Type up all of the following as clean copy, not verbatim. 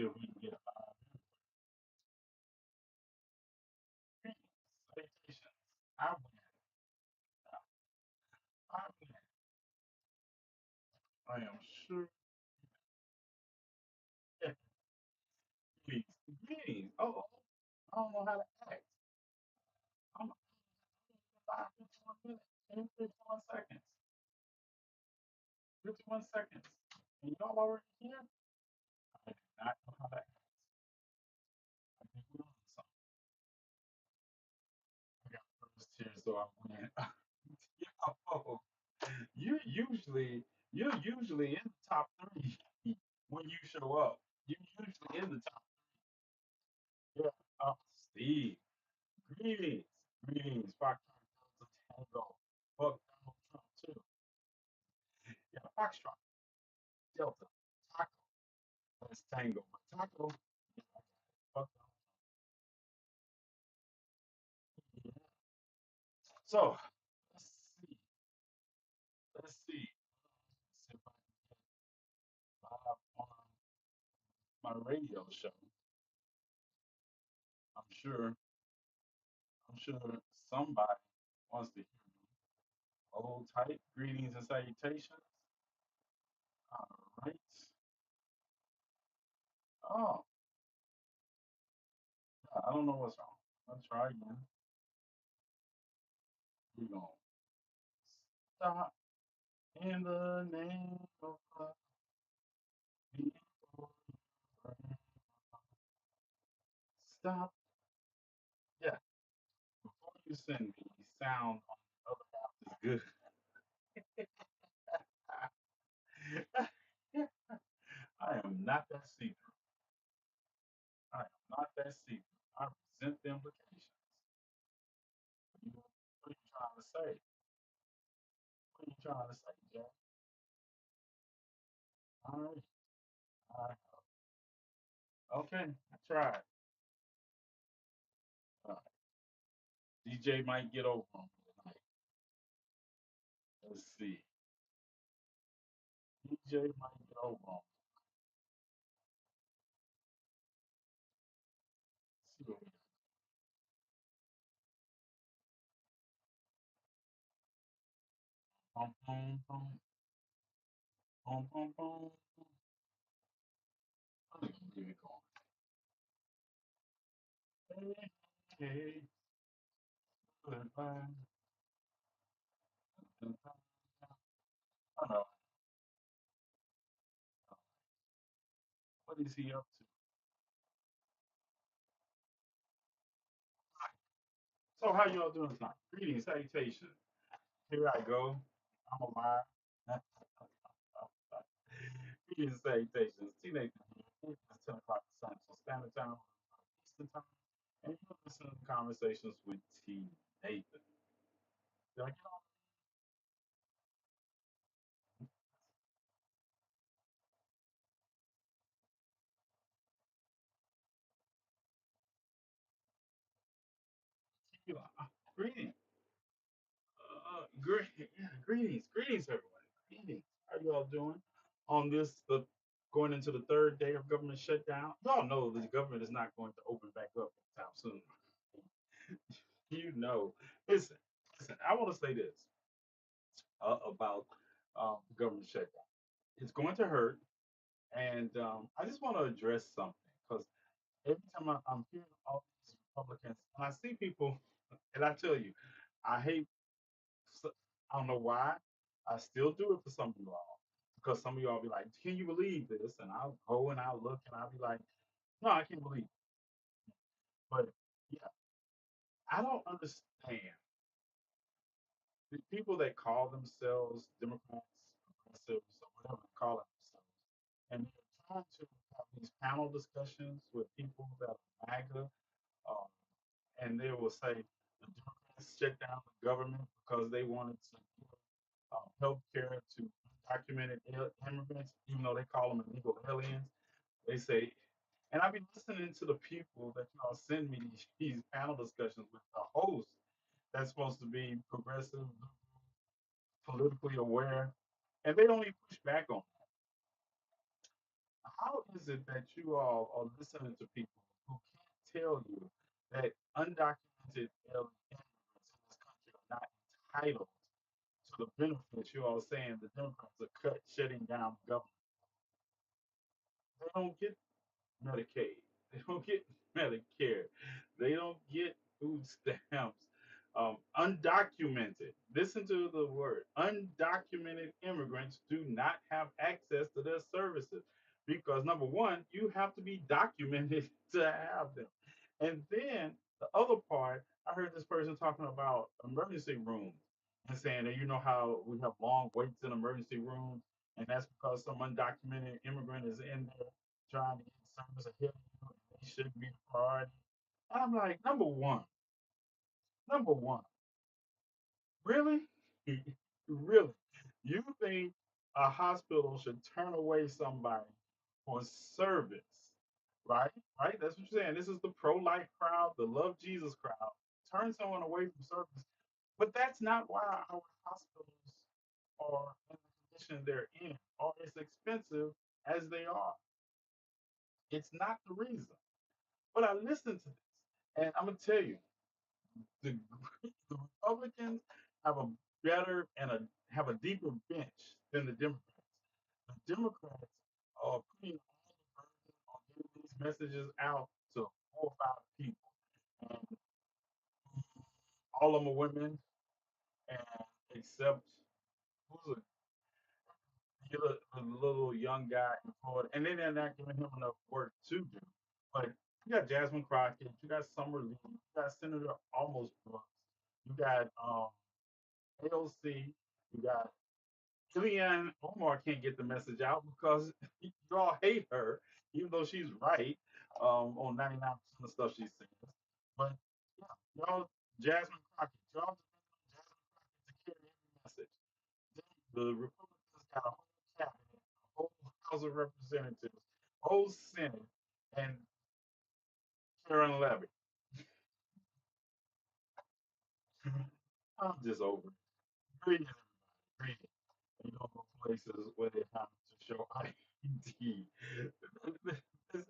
see if we can get salutations. I win. I win. I am sure. Yeah, greetings. Greetings. Oh, I don't know how to act. I'm 51 minutes. 51 seconds. 51 seconds. And y'all already here? I do not know how to act. I think we're on something. I got first here, so I win. Yo, you're usually in the top three when you show up. You're usually in the top. Yeah. Steve. Greetings. Greetings. Foxtrot Delta Tango. Fuck Donald Trump too. Yeah, Foxtrot Delta Taco. That's Tango. But Taco, yeah, I got it. Fuck Donald Trump. Yeah. So let's see. Let's see. Let's see if I can get live on my radio show. I'm sure I'm sure somebody wants to hear me. Old tight greetings and salutations. All right. Oh, I don't know what's wrong. Let's try again. We're going to stop in the name of love. Before you burn. Stop. Yeah. Before you send me sound on the other half is good. I am not that secret. I am not that secret. I resent the implications. What are you trying to say? What are you trying to say, Jack? All right. All right. Okay. I tried. DJ might get over on me tonight. Let's see. DJ might get over on me. Let's see what we got. Boom, boom, boom, boom, boom, boom. I'm gonna get it going. Hey, hey, goodbye. I know. What is he up to? So how y'all doing tonight? Greetings, salutations. Here I go. I'm alive. Greetings, salutations. TNathan here. It's 10 o'clock Central Standard Time, Eastern Time, and you're listening to Conversations with T. Nathan. Did I get all the greetings? Greetings, everyone. Greetings. How you all doing on this, the going into the third day of government shutdown? Y'all know the government is not going to open back up anytime soon. You know, listen, listen. I want to say this about the government shutdown. It's going to hurt, and I just want to address something because every time I'm hearing all these Republicans, and I see people, and I tell you, I hate. I don't know why. I still do it for some of you all because some of y'all be like, "Can you believe this?" And I'll go and I'll look and I'll be like, "No, I can't believe it." But yeah, I don't understand the people that call themselves Democrats, progressives, or whatever they call themselves, and they're trying to have these panel discussions with people that are MAGA, um, and they will say the Democrats shut down the government because they wanted to give health care to undocumented immigrants, even though they call them illegal aliens. They say, and I've been listening to the people that y'all send me these panel discussions with the host that's supposed to be progressive, politically aware, and they don't even push back on How is it that you all are listening to people who can't tell you that undocumented immigrants in this country are not entitled to the benefits you all saying the Democrats are shutting down government? They don't get Medicaid. They don't get Medicare. They don't get food stamps. Undocumented. Listen to the word. Undocumented immigrants do not have access to their services because number one, you have to be documented to have them. And then the other part, I heard this person talking about emergency rooms and saying that you know how we have long waits in emergency rooms, and that's because some undocumented immigrant is in there trying to get service ahead of you, and they should be the priority. And I'm like, number one, really, really, you think a hospital should turn away somebody for service, right? Right? That's what you're saying. This is the pro-life crowd, the love Jesus crowd. Turn someone away from service, but that's not why our hospitals are in the condition they're in, or as expensive as they are. It's not the reason. But I listened to this, and I'm gonna tell you, the, the Republicans have a better and have a deeper bench than the Democrats. The Democrats are putting all the burden on getting these messages out to 4 or 5 people, and all of them are women, and except who's a little young guy in Florida, and then they're not giving him enough work to do. But you got Jasmine Crockett, you got Summer Lee, you got Senator Almost Brooks, you got AOC, you got Kellyanne Omar can't get the message out because you all hate her, even though she's right on 99% of stuff she says. But yeah, y'all, Jasmine Crockett, y'all depend on Jasmine Crockett to carry every message. The Republicans got a whole cabinet, a whole House of Representatives, a whole Senate, and Karen Levy. I'm just over it. Greetings, everybody. Greetings. You don't go places where they have to show ID.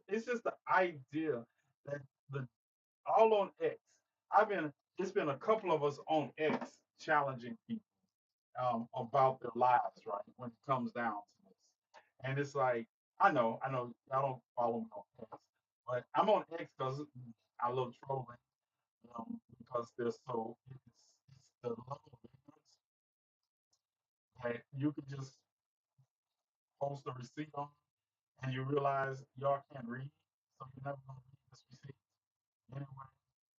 It's just the idea that the all on X. I've been it's been a couple of us on X challenging people about their lives, right? When it comes down to this. And it's like, I know, y'all don't follow me on X, but I'm on X because I love trolling, because it's the level of ignorance that you could just post a receipt on and you realize y'all can't read, so you're never going to read this receipt anyway.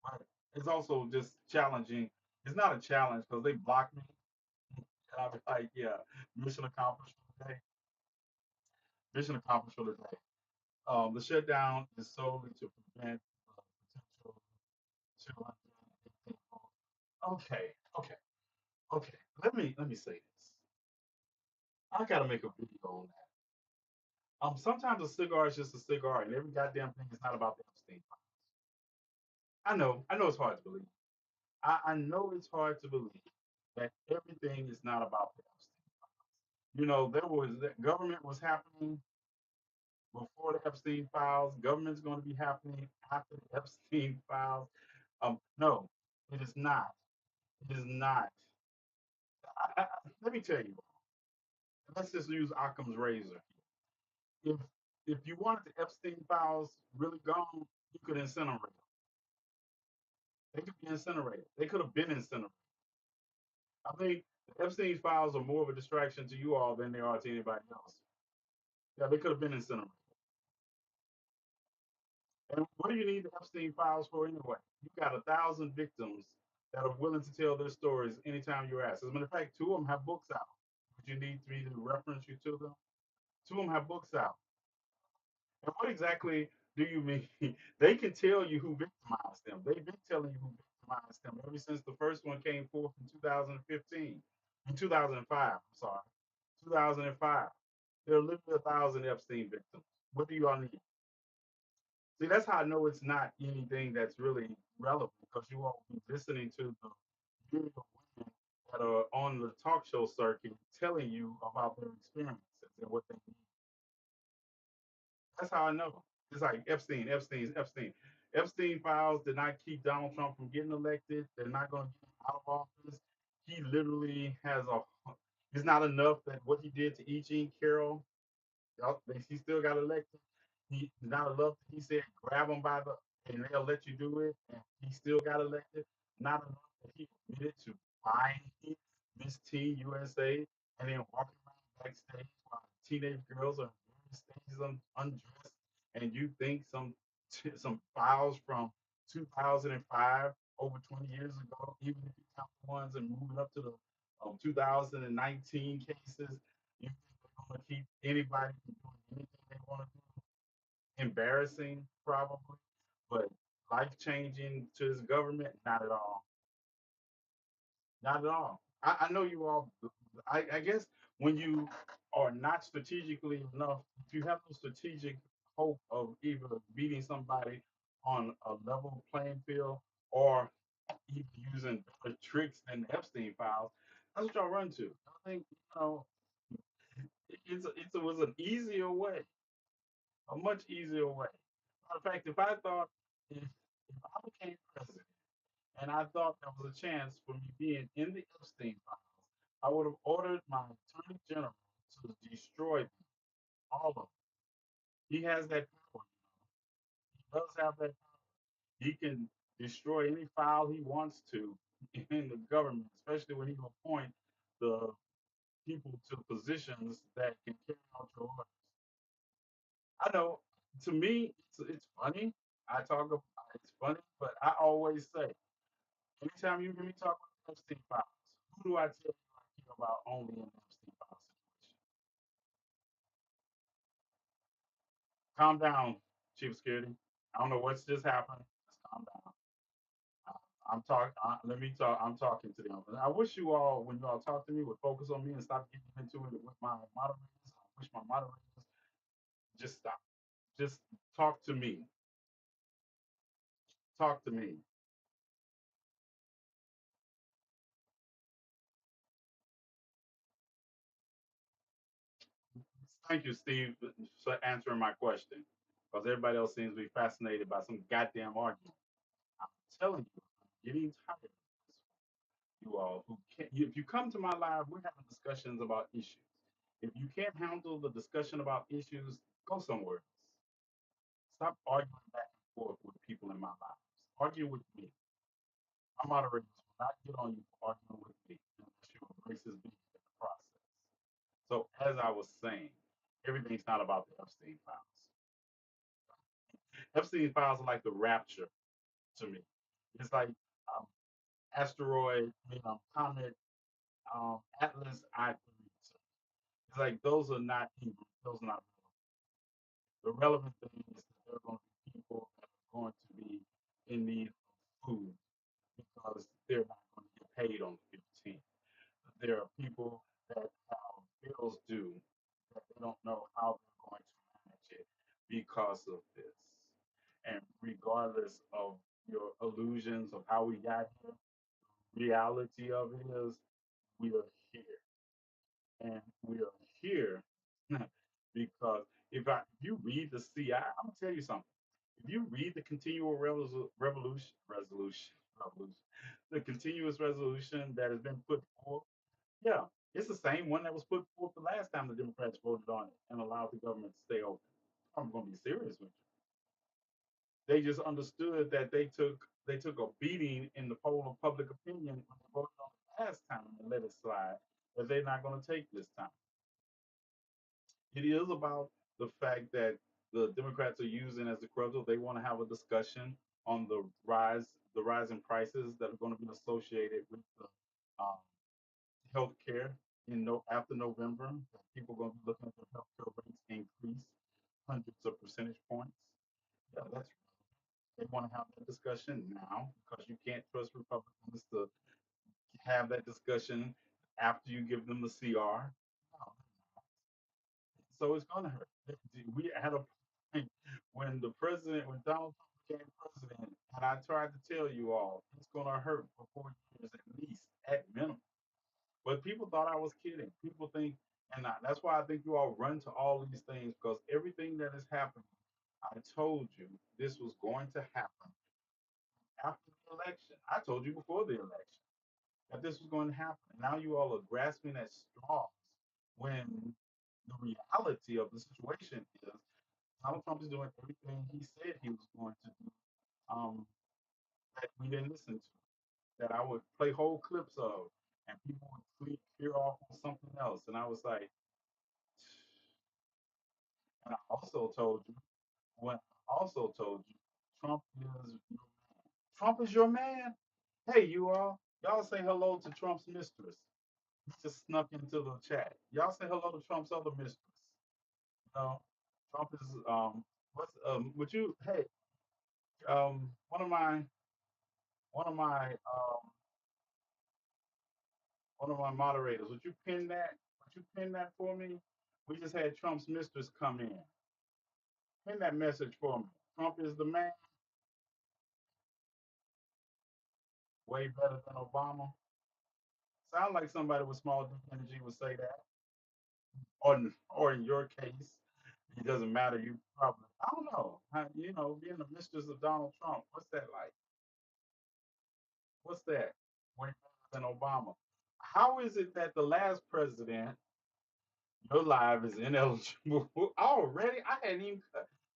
But it's also just challenging. It's not a challenge because they blocked me. And I'll be like, yeah, mission accomplished for the day. Mission accomplished for the day. The shutdown is solely to prevent potential children. Okay, okay, okay. Let me say this. I gotta make a video on that. Sometimes a cigar is just a cigar, and every goddamn thing is not about the Epstein file. I know it's hard to believe. I know it's hard to believe that everything is not about the Epstein file. There was that government was happening before the Epstein files. Government's going to be happening after the Epstein files. No, it is not. It is not. Let me tell you. Let's just use Occam's razor. If if you wanted the Epstein files really gone, you could incinerate them. They could be incinerated. They could have been incinerated. I think the Epstein files are more of a distraction to you all than they are to anybody else. Yeah, they could have been incinerated. And what do you need the Epstein files for anyway? You got 1,000 victims that are willing to tell their stories anytime you ask. As a matter of fact, two of them have books out. Would you need me to reference you to them? Two of them have books out. And what exactly do you mean? They can tell you who victimized them. They've been telling you who victimized them ever since the first one came forth in 2015. In 2005, I'm sorry. 2005. There are literally 1,000 Epstein victims. What do you all need? See, that's how I know it's not anything that's really relevant because you all be listening to the video of women that are on the talk show circuit telling you about their experiences and what they need. That's how I know. It's like Epstein files did not keep Donald Trump from getting elected. They're not going to get him out of office. He literally has a. It's not enough that what he did to E. Jean Carroll, he still got elected. He not enough. He said grab him by the and they'll let you do it, and he still got elected. Not enough that he admitted to buying Miss Teen USA and then walking around backstage while teenage girls are in various stages undressed, and you think some files from 2005 over 20 years ago, even if you count the ones and moving up to the 2019 cases, you think they're going to keep anybody from doing anything they want to do? Embarrassing, probably, but life changing to his government, not at all. Not at all. I know you all. I guess when you are not strategically enough, if you have no strategic hope of either beating somebody on a level playing field or even using better tricks than the Epstein files, that's what y'all run to. I think it was an easier way, a much easier way. Matter of fact, if I thought if I became president and I thought there was a chance for me being in the Epstein files, I would have ordered my attorney general to destroy them, all of them. He has that power. He does have that power. He can destroy any file he wants to in the government, especially when he appoint the people to positions that can carry out your orders. I know. To me, it's funny. I talk about it's funny, but I always say, anytime you hear me talk about Epstein files, who do I tell you I care about only in the Epstein file situation? Calm down, Chief of Security. I don't know what's just happened. Just calm down. Uh, I'm talking. Let me talk. I'm talking to them. I wish you all, when you all talk to me, would focus on me and stop getting into it with my moderators. I wish my moderators just stop. Just talk to me. Talk to me. Thank you, Steve, for answering my question. Because everybody else seems to be fascinated by some goddamn argument. I'm telling you, I'm getting tired of this. You all who can't, if you come to my live, we're having discussions about issues. If you can't handle the discussion about issues, go somewhere else. Stop arguing back and forth with people in my lives. Argue with me. My moderators will not get on you for arguing with me unless you embrace his being in the process. So, as I was saying, everything's not about the Epstein files. Epstein files are like the rapture to me. It's like um, asteroid, comet, Atlas I-3. So it's like those are not even, those are not relevant. The relevant thing is that there are going to be people that are going to be in need of food because they're not going to get paid on the 15th. There are people that have bills due that they don't know how they're going to manage it because of this. And regardless of your illusions of how we got here, reality of it is we are here. And we are here because if you read the CI, I'm gonna tell you something. If you read the continual revolution, the continuous resolution that has been put forth, yeah, it's the same one that was put forth the last time the Democrats voted on it and allowed the government to stay open. I'm gonna be serious with you. They just understood that they took a beating in the poll of public opinion when they voted on it last time and let it slide, that they're not going to take this time. It is about the fact that the Democrats are using as a crutch. They want to have a discussion on the rise in prices that are going to be associated with the um, health care after November. People are going to be looking at their health care rates increase hundreds of percentage points. Yeah, that's they want to have that discussion now because you can't trust Republicans to have that discussion after you give them the CR. No, so it's going to hurt. We had a point when Donald Trump became president, and I tried to tell you all it's going to hurt for 4 years at least, at minimum. But people thought I was kidding. People think, And that's why I think you all run to all these things because everything that is happening, I told you this was going to happen after the election. I told you before the election that this was going to happen. And now you all are grasping at straws when the reality of the situation is Donald Trump is doing everything he said he was going to do that we didn't listen to, that I would play whole clips of, and people would clear off on something else. And I was like, and I also told you, when I also told you, Trump is Trump is your man. Hey, y'all say hello to Trump's mistress. He just snuck into the chat. Y'all say hello to Trump's other mistress. You know, Trump is what's would you hey one of my one of my one of my moderators, would you pin that? Would you pin that for me? We just had Trump's mistress come in. Pin that message for me. Trump is the man, way better than Obama. Sound like somebody with small D energy would say that. Or in your case, it doesn't matter. You probably I don't know. Being the mistress of Donald Trump, what's that like? What's that? Way better than Obama. How is it that the last president, your live is ineligible already? I hadn't even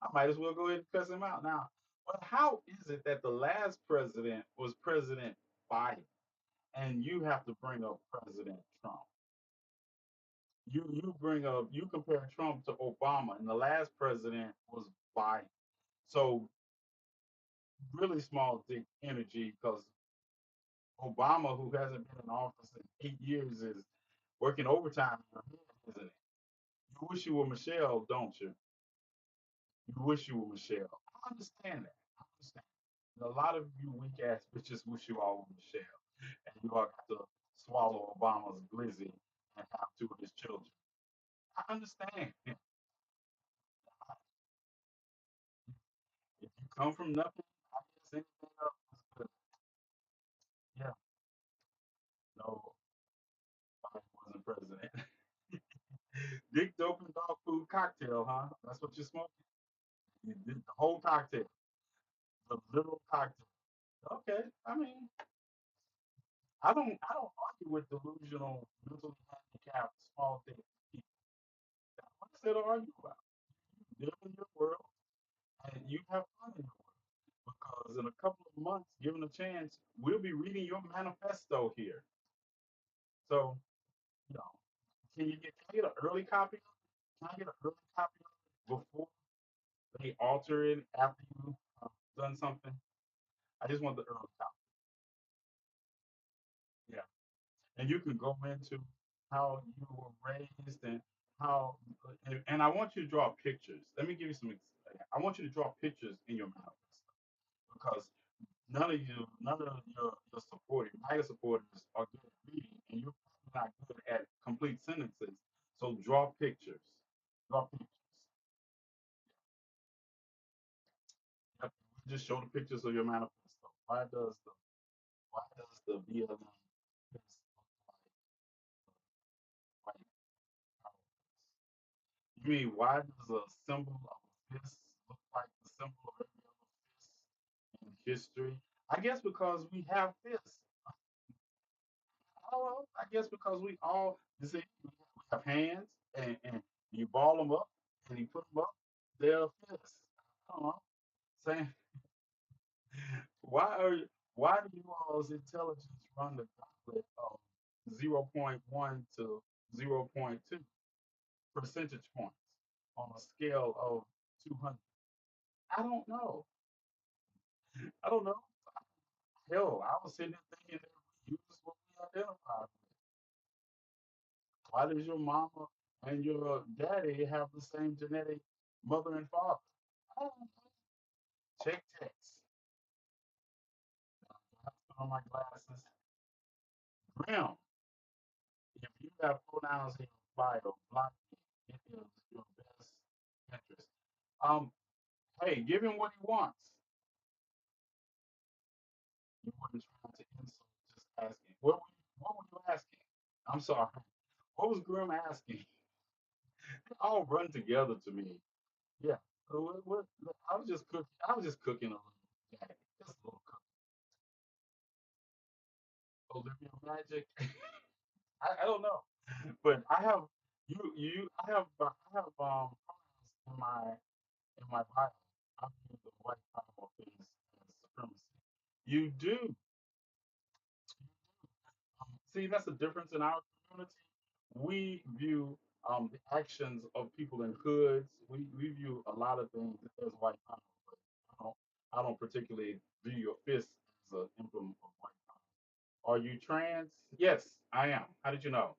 I might as well go ahead and cuss him out now. But how is it that the last president was President Biden and you have to bring up President Trump? You compare Trump to Obama and the last president was Biden. So really small dick energy because Obama, who hasn't been in office in 8 years, is working overtime in your head, isn't it? You wish you were Michelle, don't you? You wish you were Michelle. I understand that. I understand. And a lot of you weak ass bitches wish you all were Michelle. And you all got to swallow Obama's glizzy and have two of his children. I understand. If you come from nothing, I guess anything else is good. Yeah, no, Biden wasn't president. Dick, dope, and dog food cocktail, huh? That's what you're smoking? You did the whole cocktail, the literal cocktail. Okay, I mean, I don't argue with delusional, mentally handicapped, small things people. What is there to argue about? You live in your world and you have fun in your world. Because in a couple of months, given a chance, we'll be reading your manifesto here. So, you know, can I get an early copy? Can I get an early copy of it before they alter it after you done something? I just want the early copy. Yeah. And you can go into how you were raised and how, and I want you to draw pictures. Let me give you some. I want you to draw pictures in your manifesto because none of your supporters, MAGA supporters, are good at reading, and you're not good at complete sentences. So draw pictures. Draw pictures. Yep. Just show the pictures of your manifesto. Why does the BLM fist look like white power? You mean why does a symbol of a fist look like the symbol of every other fist in history? I guess because we have fists. Oh, I guess because we all, you see, we have hands and you ball them up and you put them up, they're fists. I don't know. Saying, why are you, why do you all's intelligence run the gauntlet of zero point 0.1 to zero point 0.2 percentage points on a scale of 200? I don't know. I don't know. Hell, I was sitting there thinking that we use what we identify with. Why does your mama and your daddy have the same genetic mother and father? I don't know. Check text. I put on my glasses. Grim, if you have pronouns in your bio, block it. It is your best interest. Um, hey, give him what he wants. You weren't trying to insult, just asking. What were you asking? I'm sorry. What was Grim asking? They all run together to me. Yeah. So I was just cooking. I was just cooking a little jacket, just a little cooking. Olivia Magic. I don't know, but I have I have in my bio. I view the white power things as supremacy. You do. See, that's the difference in our community. We view the actions of people in hoods. We view a lot of things as white power, but I don't particularly view your fist as an emblem of white power. Are you trans? Yes, I am. How did you know?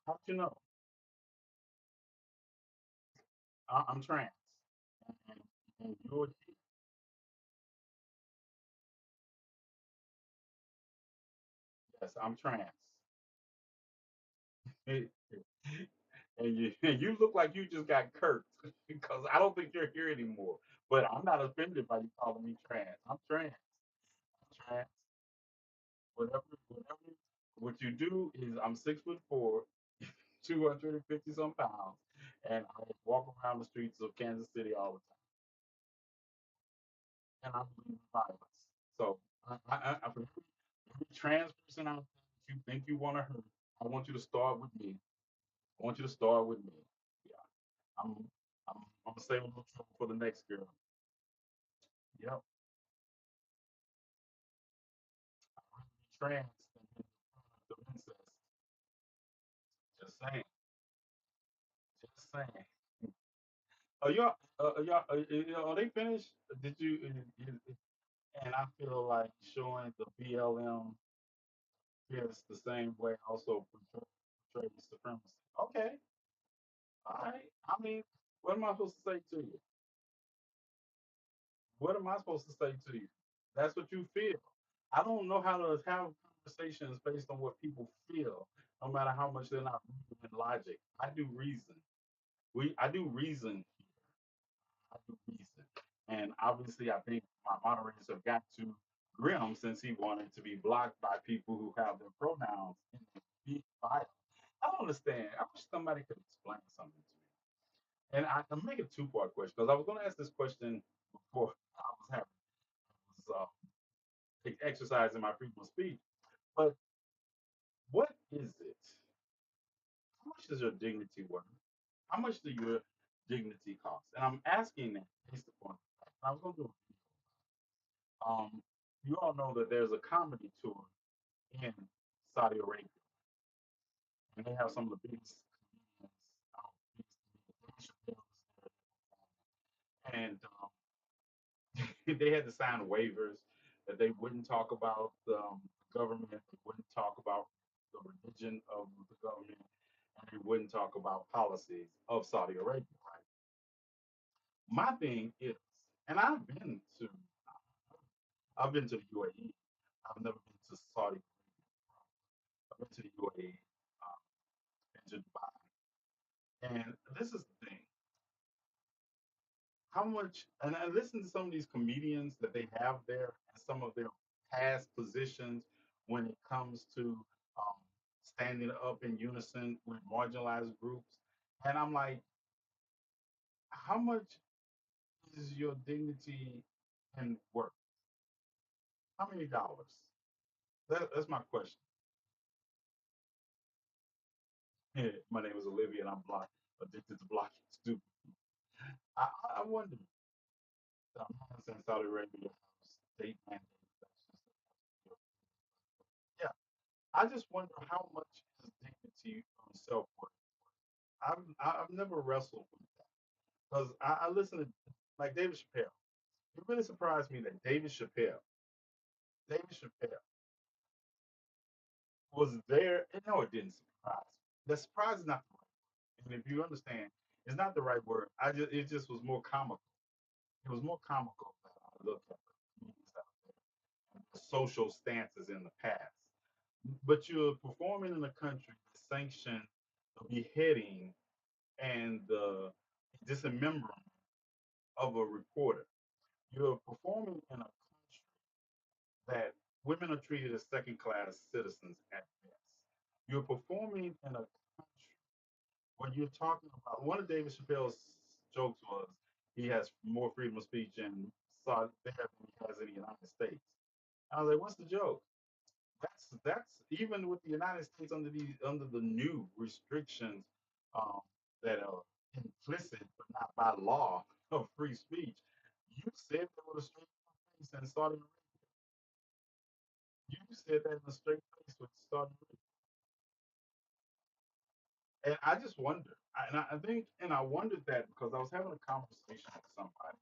How did you know? I'm trans. And, and you're, yes, I'm trans. And you and you look like you just got kirked because I don't think you're here anymore. But I'm not offended by you calling me trans. I'm trans. I'm trans. Whatever. What you do is I'm 6'4", 250 some pounds, and I walk around the streets of Kansas City all the time, and I believe in violence. So for every trans person out there that you think you want to hurt, I want you to start with me. I want you to start with me. Yeah, I'm I'm gonna save a little trouble for the next girl. Yep. Trans than being a product of incest. Just saying. Just saying. Are they finished? Did you? And I feel like showing the BLM is the same way also portrays supremacy. Okay, all right. I mean, what am I supposed to say to you? What am I supposed to say to you? That's what you feel. I don't know how to have conversations based on what people feel, no matter how much they're not rooted in logic. I do reason. I do reason. I do reason. And obviously, I think my moderators have got to Grim since he wanted to be blocked by people who have their pronouns in the bio. I don't understand. I wish somebody could explain something to me. And I'm making a two-part question because I was going to ask this question before I was having was exercising my freedom of speech. But what is it? How much is your dignity worth? How much do your dignity cost? And I'm asking that based upon the fact. I was going to do a video. You all know that there's a comedy tour in Saudi Arabia, and they have some of the biggest comedians, biggest comedians, and they had to sign waivers that they wouldn't talk about the government, they wouldn't talk about the religion of the government, and they wouldn't talk about policies of Saudi Arabia. Right? My thing is, and I've been to the UAE. I've never been to Saudi Arabia. I've been to the UAE, been to Dubai, and this is the thing. How much? And I listen to some of these comedians that they have there, and some of their past positions when it comes to um, standing up in unison with marginalized groups, and I'm like, how much is your dignity and worth? How many dollars? That's my question. My name is Olivia, and I'm addicted to blocking stupid. I wonder. I'm not saying Saudi Arabia has state mandates. That's just yeah. I just wonder how much is dignity on self worth. I've never wrestled with that because I listen to like David Chappelle. It really surprised me that David Chappelle was there. And no, it didn't surprise me. The surprise is not the right word. And if you understand, it's not the right word. It just was more comical. It was more comical that I looked at the comedians out there and the social stances in the past. But you're performing in a country that sanctioned the beheading and the dismemberment of a reporter. You're performing in a country that women are treated as second class citizens at best. You're performing in a country when you're talking about one of David Chappelle's jokes was he has more freedom of speech in Saudi Arabia than he has in the United States. I was like, what's the joke? That's even with the United States under the new restrictions um, that are implicit but not by law of free speech. You said that with a straight face and Saudi Arabia. You said that in a straight face with Saudi Arabia. And I just wonder, I think, and I wondered that because I was having a conversation with somebody,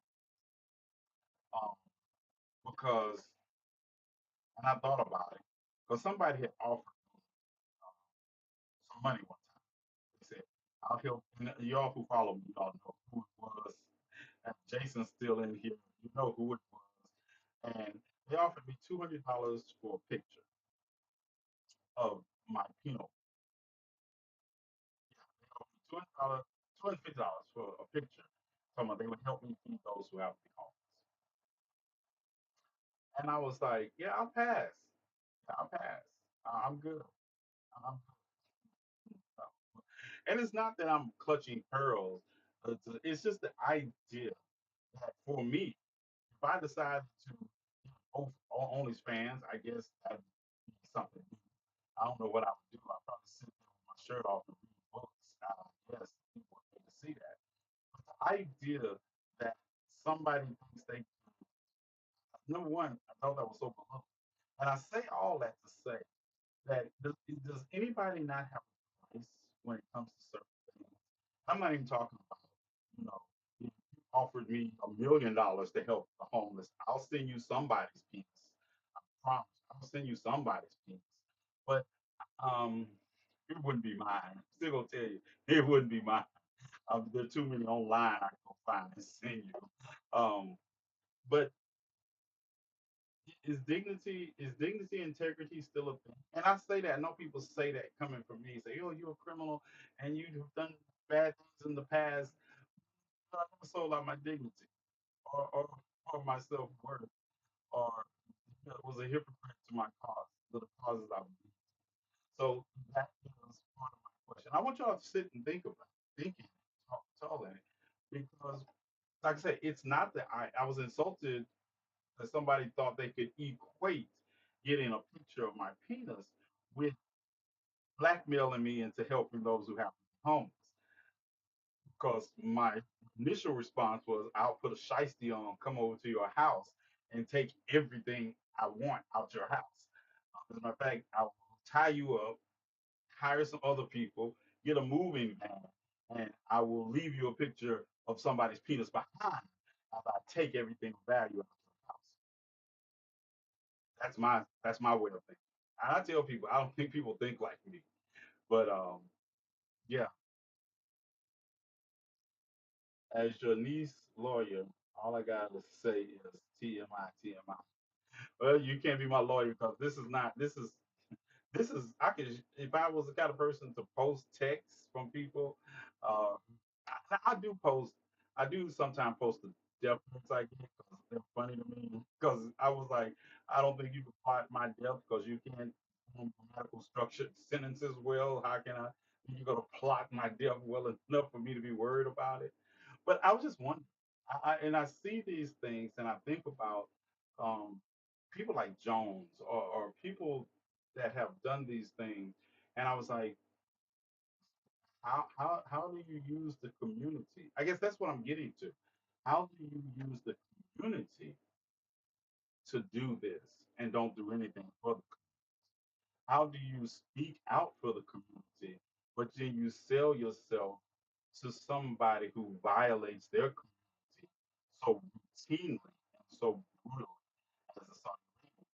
um, because, and I thought about it, because somebody had offered some money one time. They said, I'll help, and y'all who follow me, y'all know who it was. And Jason's still in here, you know who it was. And they offered me $200 for a picture of my Pinot. Yeah, they offered me $200, $250 for a picture. Talking about they would help me feed those who have to be homeless. And I was like, yeah, I'll pass. Yeah, I'll pass. I'm good. I'm good. And it's not that I'm clutching pearls. It's just the idea that for me, if I decided to post on OnlyFans, I guess that'd be something. I don't know what I would do. I'd probably sit there with my shirt off and read books. I guess people would get to see that. But the idea that somebody thinks they, number one, I thought that was so below. And I say all that to say that does anybody not have a price when it comes to certain things? I'm not even talking about, if you offered me $1 million to help the homeless, I'll send you somebody's penis. I promise. I'll send you somebody's penis. But um, it wouldn't be mine. I'm still gonna tell you, it wouldn't be mine. There are too many online I can go find and send you. Um, but is dignity integrity still a thing? And I say that, I know people say that coming from me, say, oh, you're a criminal and you've done bad things in the past. I never sold out my dignity or my self-worth or was a hypocrite to my cause, the causes I believe. So that is part of my question. I want y'all to sit and think about it, thinking, talk in it, because like I said, it's not that I was insulted that somebody thought they could equate getting a picture of my penis with blackmailing me into helping those who happen to be homeless. Because my initial response was, I'll put a shiesty on, come over to your house, and take everything I want out your house. As a matter of fact, I'll tie you up, hire some other people, get a moving van, and I will leave you a picture of somebody's penis behind as I take everything of value out of your house. That's my way of thinking. And I tell people I don't think people think like me, but yeah. As your niece lawyer, all I gotta say is TMI, TMI. Well, you can't be my lawyer because this is not. This is I could if I was the kind of person to post texts from people, uh, I do post. I do sometimes post the death threats I get because they're funny to me. Because I was like, I don't think you can plot my death because you can't form grammatical structured sentences well. How can I? You're gonna plot my death well enough for me to be worried about it. But I was just wondering, and I see these things and I think about um, people like Jones or people that have done these things, and I was like, how do you use the community? I guess that's what I'm getting to. How do you use the community to do this and don't do anything for the how do you speak out for the community, but then you sell yourself to somebody who violates their community so routinely and so brutally as the Saudi Arabians?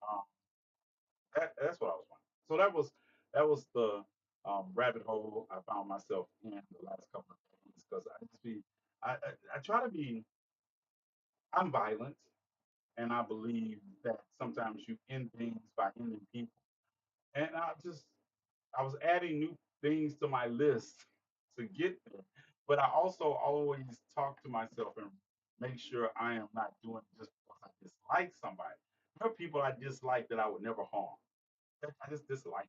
Um, that's what I was wondering. So that was the rabbit hole I found myself in the last couple of days because I try to be I'm violent and I believe that sometimes you end things by ending people. And I was adding new things to my list to get there. But I also always talk to myself and make sure I am not doing it just because I dislike somebody. There are people I dislike that I would never harm. I just dislike.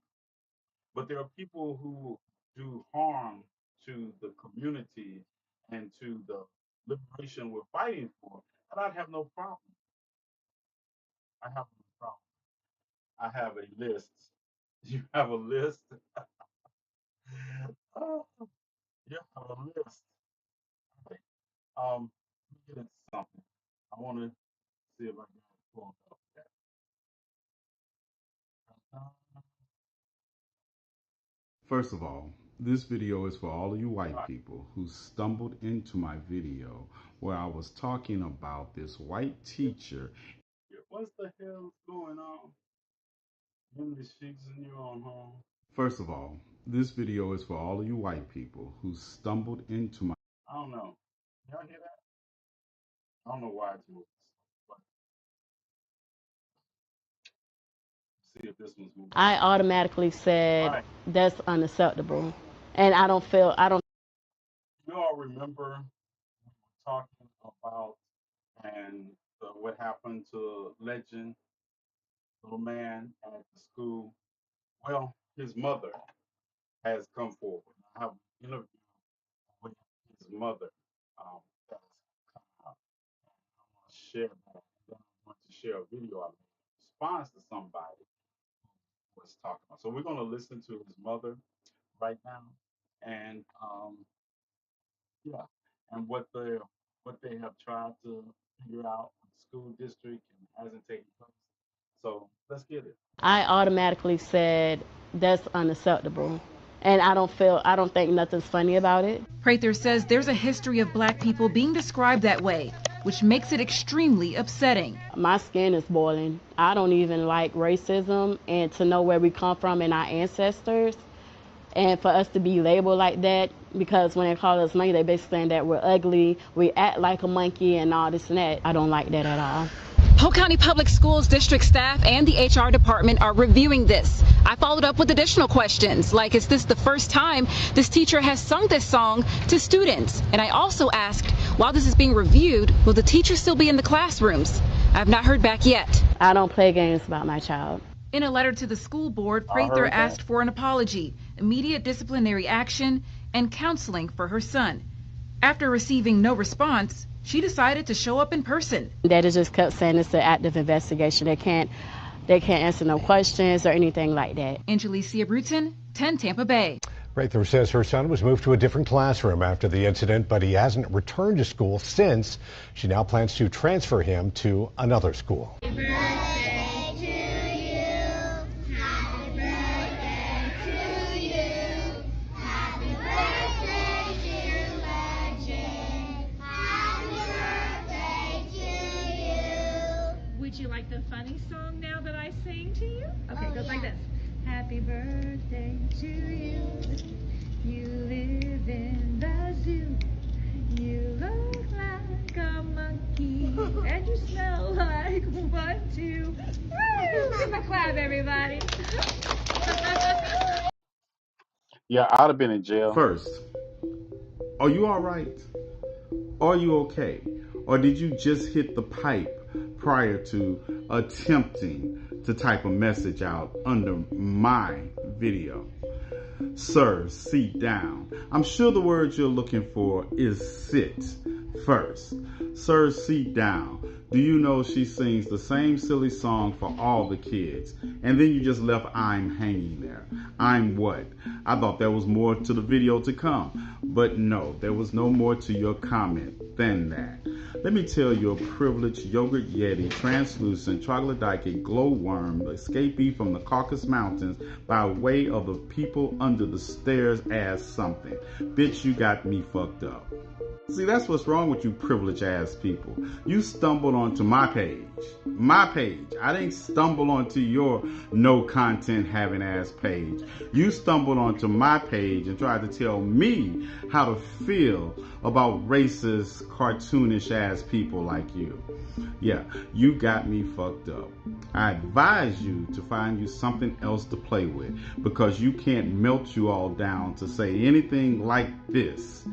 But there are people who do harm to the community and to the liberation we're fighting for, and I'd have no problem. I have no problem. I have a list. You have a list? Oh, you have a list. Okay. Let me get into something. I want to see if I can pull it up. First of all, this video is for all of you white people who stumbled into my video where I was talking about this white teacher. What the hell's going on? When the sheets in your own home. First of all, this video is for all of you white people who stumbled into my... I don't know. Y'all hear that? I don't know why it's moving. But see if this one's moving. I automatically said that's unacceptable. And I don't. You all remember we were talking about and what happened to Legend, little man at the school? Well, his mother has come forward. I have an interview with his mother that's come out. I want to share that. Then I want to share a video I made in response to somebody who was talking about. So we're going to listen to his mother right now, and yeah, and what they have tried to figure out with the school district and hasn't taken place. So let's get it. I automatically said that's unacceptable. And I don't think nothing's funny about it. Prather says there's a history of black people being described that way, which makes it extremely upsetting. My skin is boiling. I don't even like racism, and to know where we come from and our ancestors, and for us to be labeled like that, because when they call us monkey, they basically saying that we're ugly, we act like a monkey and all this and that. I don't like that at all. Polk County Public Schools district staff and the HR department are reviewing this. I followed up with additional questions, like is this the first time this teacher has sung this song to students? And I also asked, while this is being reviewed, will the teacher still be in the classrooms? I have not heard back yet. I don't play games about my child. In a letter to the school board, Prather asked for an apology, immediate disciplinary action, and counseling for her son. After receiving no response, she decided to show up in person. They just kept saying it's an active investigation. They can't answer no questions or anything like that. Angelicia Bruton, 10 Tampa Bay. Prather says her son was moved to a different classroom after the incident, but he hasn't returned to school since. She now plans to transfer him to another school. Would you like the funny song now that I sing to you? Okay, it goes like this. Happy birthday to you. You live in the zoo. You look like a monkey. And you smell like one, two. Woo! Give a clap, everybody. Yeah, I'd have been in jail. First, are you all right? Are you okay? Or did you just hit the pipe prior to attempting to type a message out under my video? Sir, sit down. I'm sure the word you're looking for is sit first. Sir, sit down. Do you know she sings the same silly song for all the kids? And then you just left I'm hanging there. I'm what? I thought there was more to the video to come. But no, there was no more to your comment than that. Let me tell you, a privileged yogurt yeti, translucent, troglodyte, glowworm, escapee from the Caucasus Mountains by way of the people under the stairs as something. Bitch, you got me fucked up. See, that's what's wrong with you privileged ass people. You stumbled onto my page. My page. I didn't stumble onto your no content having ass page. You stumbled onto my page and tried to tell me how to feel about racist, cartoonish ass people like you. Yeah, you got me fucked up. I advise you to find you something else to play with, because you can't melt you all down to say anything like this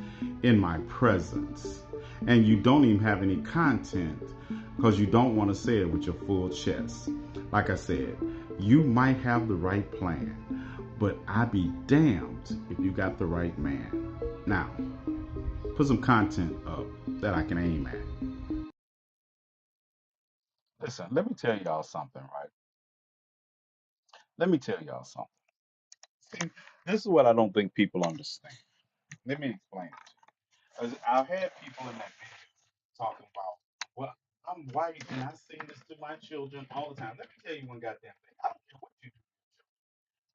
in my presence. And you don't even have any content because you don't want to say it with your full chest. Like I said, you might have the right plan, but I be damned if you got the right man. Now, put some content up that I can aim at. Listen, let me tell y'all something, right? Let me tell y'all something. See, this is what I don't think people understand. Let me explain it. 'Cause I've had people in that video talking about, well, I'm white and I sing this to my children all the time. Let me tell you one goddamn thing. I don't care what you do.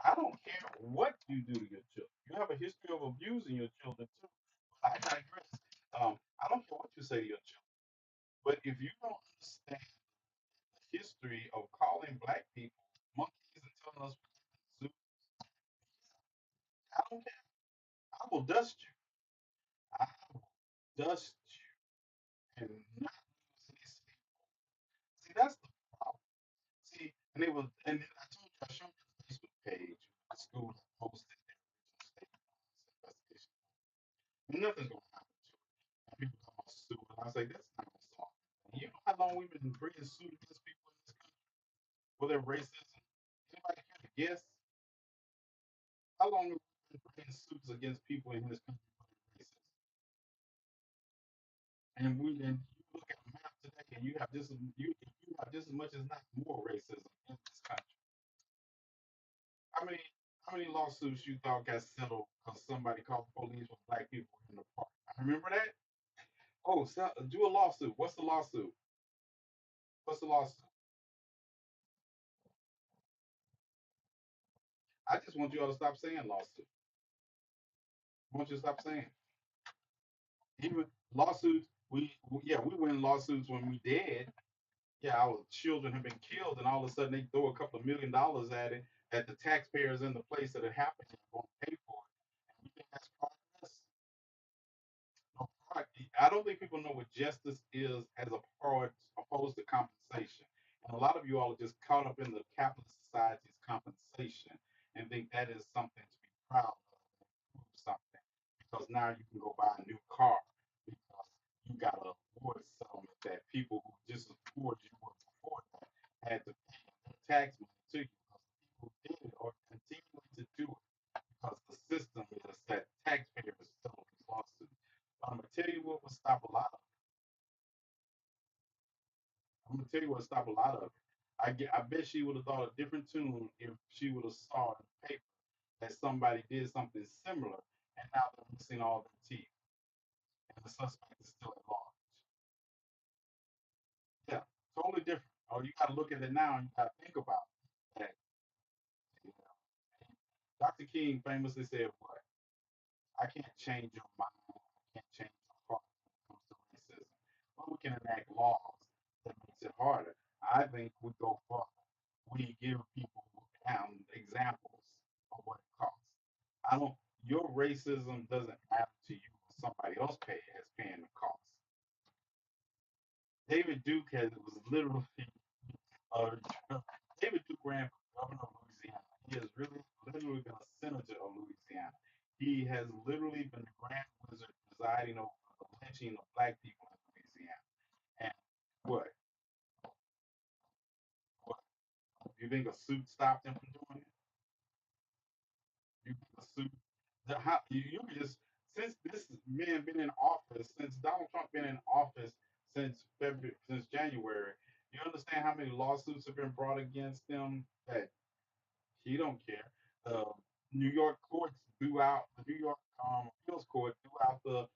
I don't care what you do to your children. You have a history of abusing your children too. I digress. I don't care what you say to your children. But if you don't understand the history of calling black people monkeys and telling us we're zoo, I don't care. I will dust you. I will dust you and not use these people. See, that's the problem. See, and it was, and I told you, I showed you the Facebook page. The school that posted their original statement on this investigation. And nothing's going to happen to it. And people come on sue, and I say, that's not going to solve it. You know how long we've been bringing suit against people in this country for their racism? Anybody care to guess? How long have we been bringing suits against people in this country for their racism? And you look at the map today, and you have just you have just as much as not more racism in this country. How many how many lawsuits you thought got settled because somebody called police when black people were in the park? I remember that. Oh, so, do a lawsuit. What's the lawsuit? What's the lawsuit? I just want you all to stop saying lawsuit. I want you to stop saying. Even lawsuits, yeah, we win lawsuits when we dead. Yeah, our children have been killed, and all of a sudden they throw a couple of $1 million at it, at the taxpayers in the place that it happened and going to pay for it. And we think that's progress. No, I don't think people know what justice is as a part opposed to compensation. And a lot of you all are just caught up in the capitalist society's compensation and think that is something to be proud of and prove something because now you can go buy a new car because you got a award settlement that people who just as poor as you were before that had to pay their tax money to you because the people who did it are continuing to do it because the system is that taxpayers settle these lawsuits. But I'm gonna tell you what would stop a lot of it. I'm gonna tell you what would stop a lot of it. I bet she would have thought a different tune if she would have saw in the paper that somebody did something similar and now they're missing all their teeth and the suspect is still at large. Yeah, totally different. Oh, you gotta look at it now and you gotta think about that. You know. Dr. King famously said what? I can't change your mind. I can't change your heart when it comes to racism. But we can enact laws that makes it harder. I think we go further. We give people examples of what it costs. I don't. Your racism doesn't matter to you when somebody else is paying the cost. David Duke was literally uh, David Duke ran for governor of Louisiana. He has really literally been a senator of Louisiana. He has literally been the grand wizard presiding over the lynching of black people in Louisiana. And what? What? You think a suit stopped him from doing it? You think a suit? You could just since this man been in office, since Donald Trump been in office since February, since January, you understand how many lawsuits have been brought against him that he don't care. The New York courts threw out the New York appeals court threw out the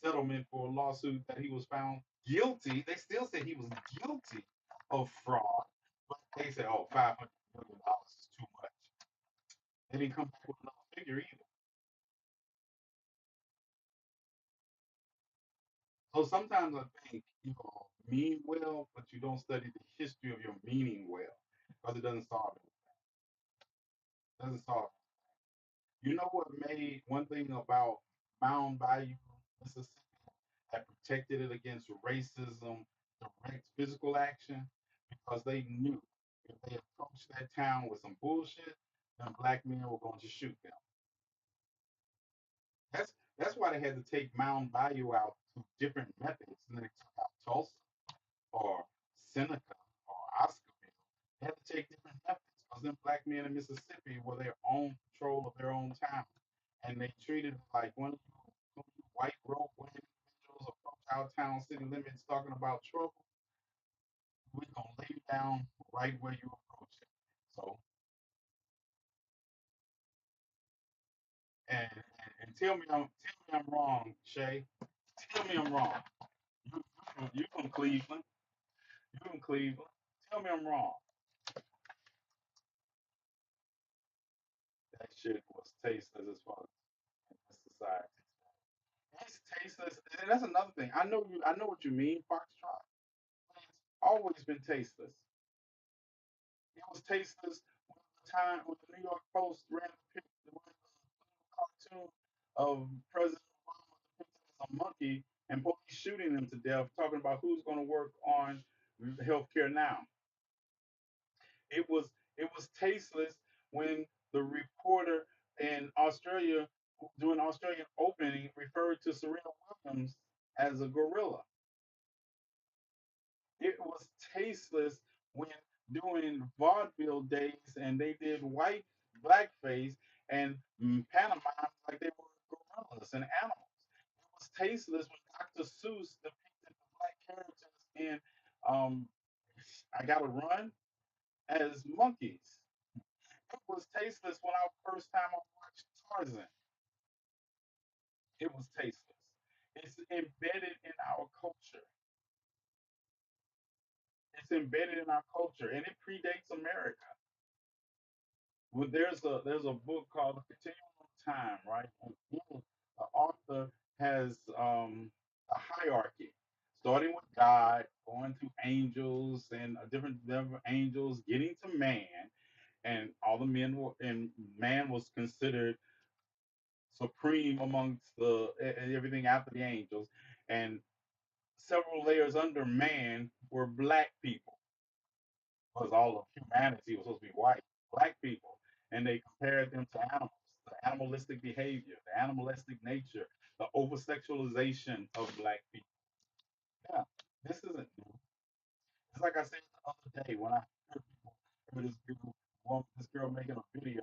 settlement for a lawsuit that he was found guilty. They still say he was guilty of fraud, but they said, "Oh, $500 million is too much." They didn't come back with another figure either. So sometimes I think you mean well, but you don't study the history of your meaning well because it doesn't solve it. It doesn't solve it. You know what made one thing about Mound Bayou, Mississippi, that protected it against racism, direct physical action, because they knew if they approached that town with some bullshit, then black men were going to shoot them. That's why they had to take Mound Bayou out through different methods, and then they took out Tulsa or Seneca or Oscarville. They had to take different methods because them black men in Mississippi were their own patrol of hometown, and they treated it like one of you white rope wearing individuals approach our town city limits talking about trouble, we're gonna lay you down right where you approach it. So, and tell me I'm wrong, Shay. Tell me I'm wrong. You from Cleveland? You from Cleveland? Tell me I'm wrong. That shit was tasteless as far as this society. It's tasteless, and that's another thing. I know you. I know what you mean, Foxtrot. It's always been tasteless. It was tasteless when the time when the New York Post ran the cartoon of President Obama depicted as a monkey and police shooting him to death, talking about who's going to work on healthcare now. It was tasteless when the reporter in Australia doing Australian opening referred to Serena Williams as a gorilla. It was tasteless when doing vaudeville days and they did white blackface and pantomimes like they were gorillas and animals. It was tasteless when Dr. Seuss depicted the black characters in um, I Gotta Run as monkeys. It was tasteless when I first time I watched Tarzan. It was tasteless. It's embedded in our culture. It's embedded in our culture, and it predates America. Well, there's a book called The Continuum of Time, right? And in it, the author has a hierarchy, starting with God, going to angels and a different level of angels, getting to man, and all the men were, and man was considered supreme amongst everything after the angels, and several layers under man were black people, because all of humanity was supposed to be white, black people, and they compared them to animals, the animalistic behavior, the animalistic nature, the over sexualization of black people. Yeah, this isn't new. It's like I said the other day when I heard people, heard this girl making a video,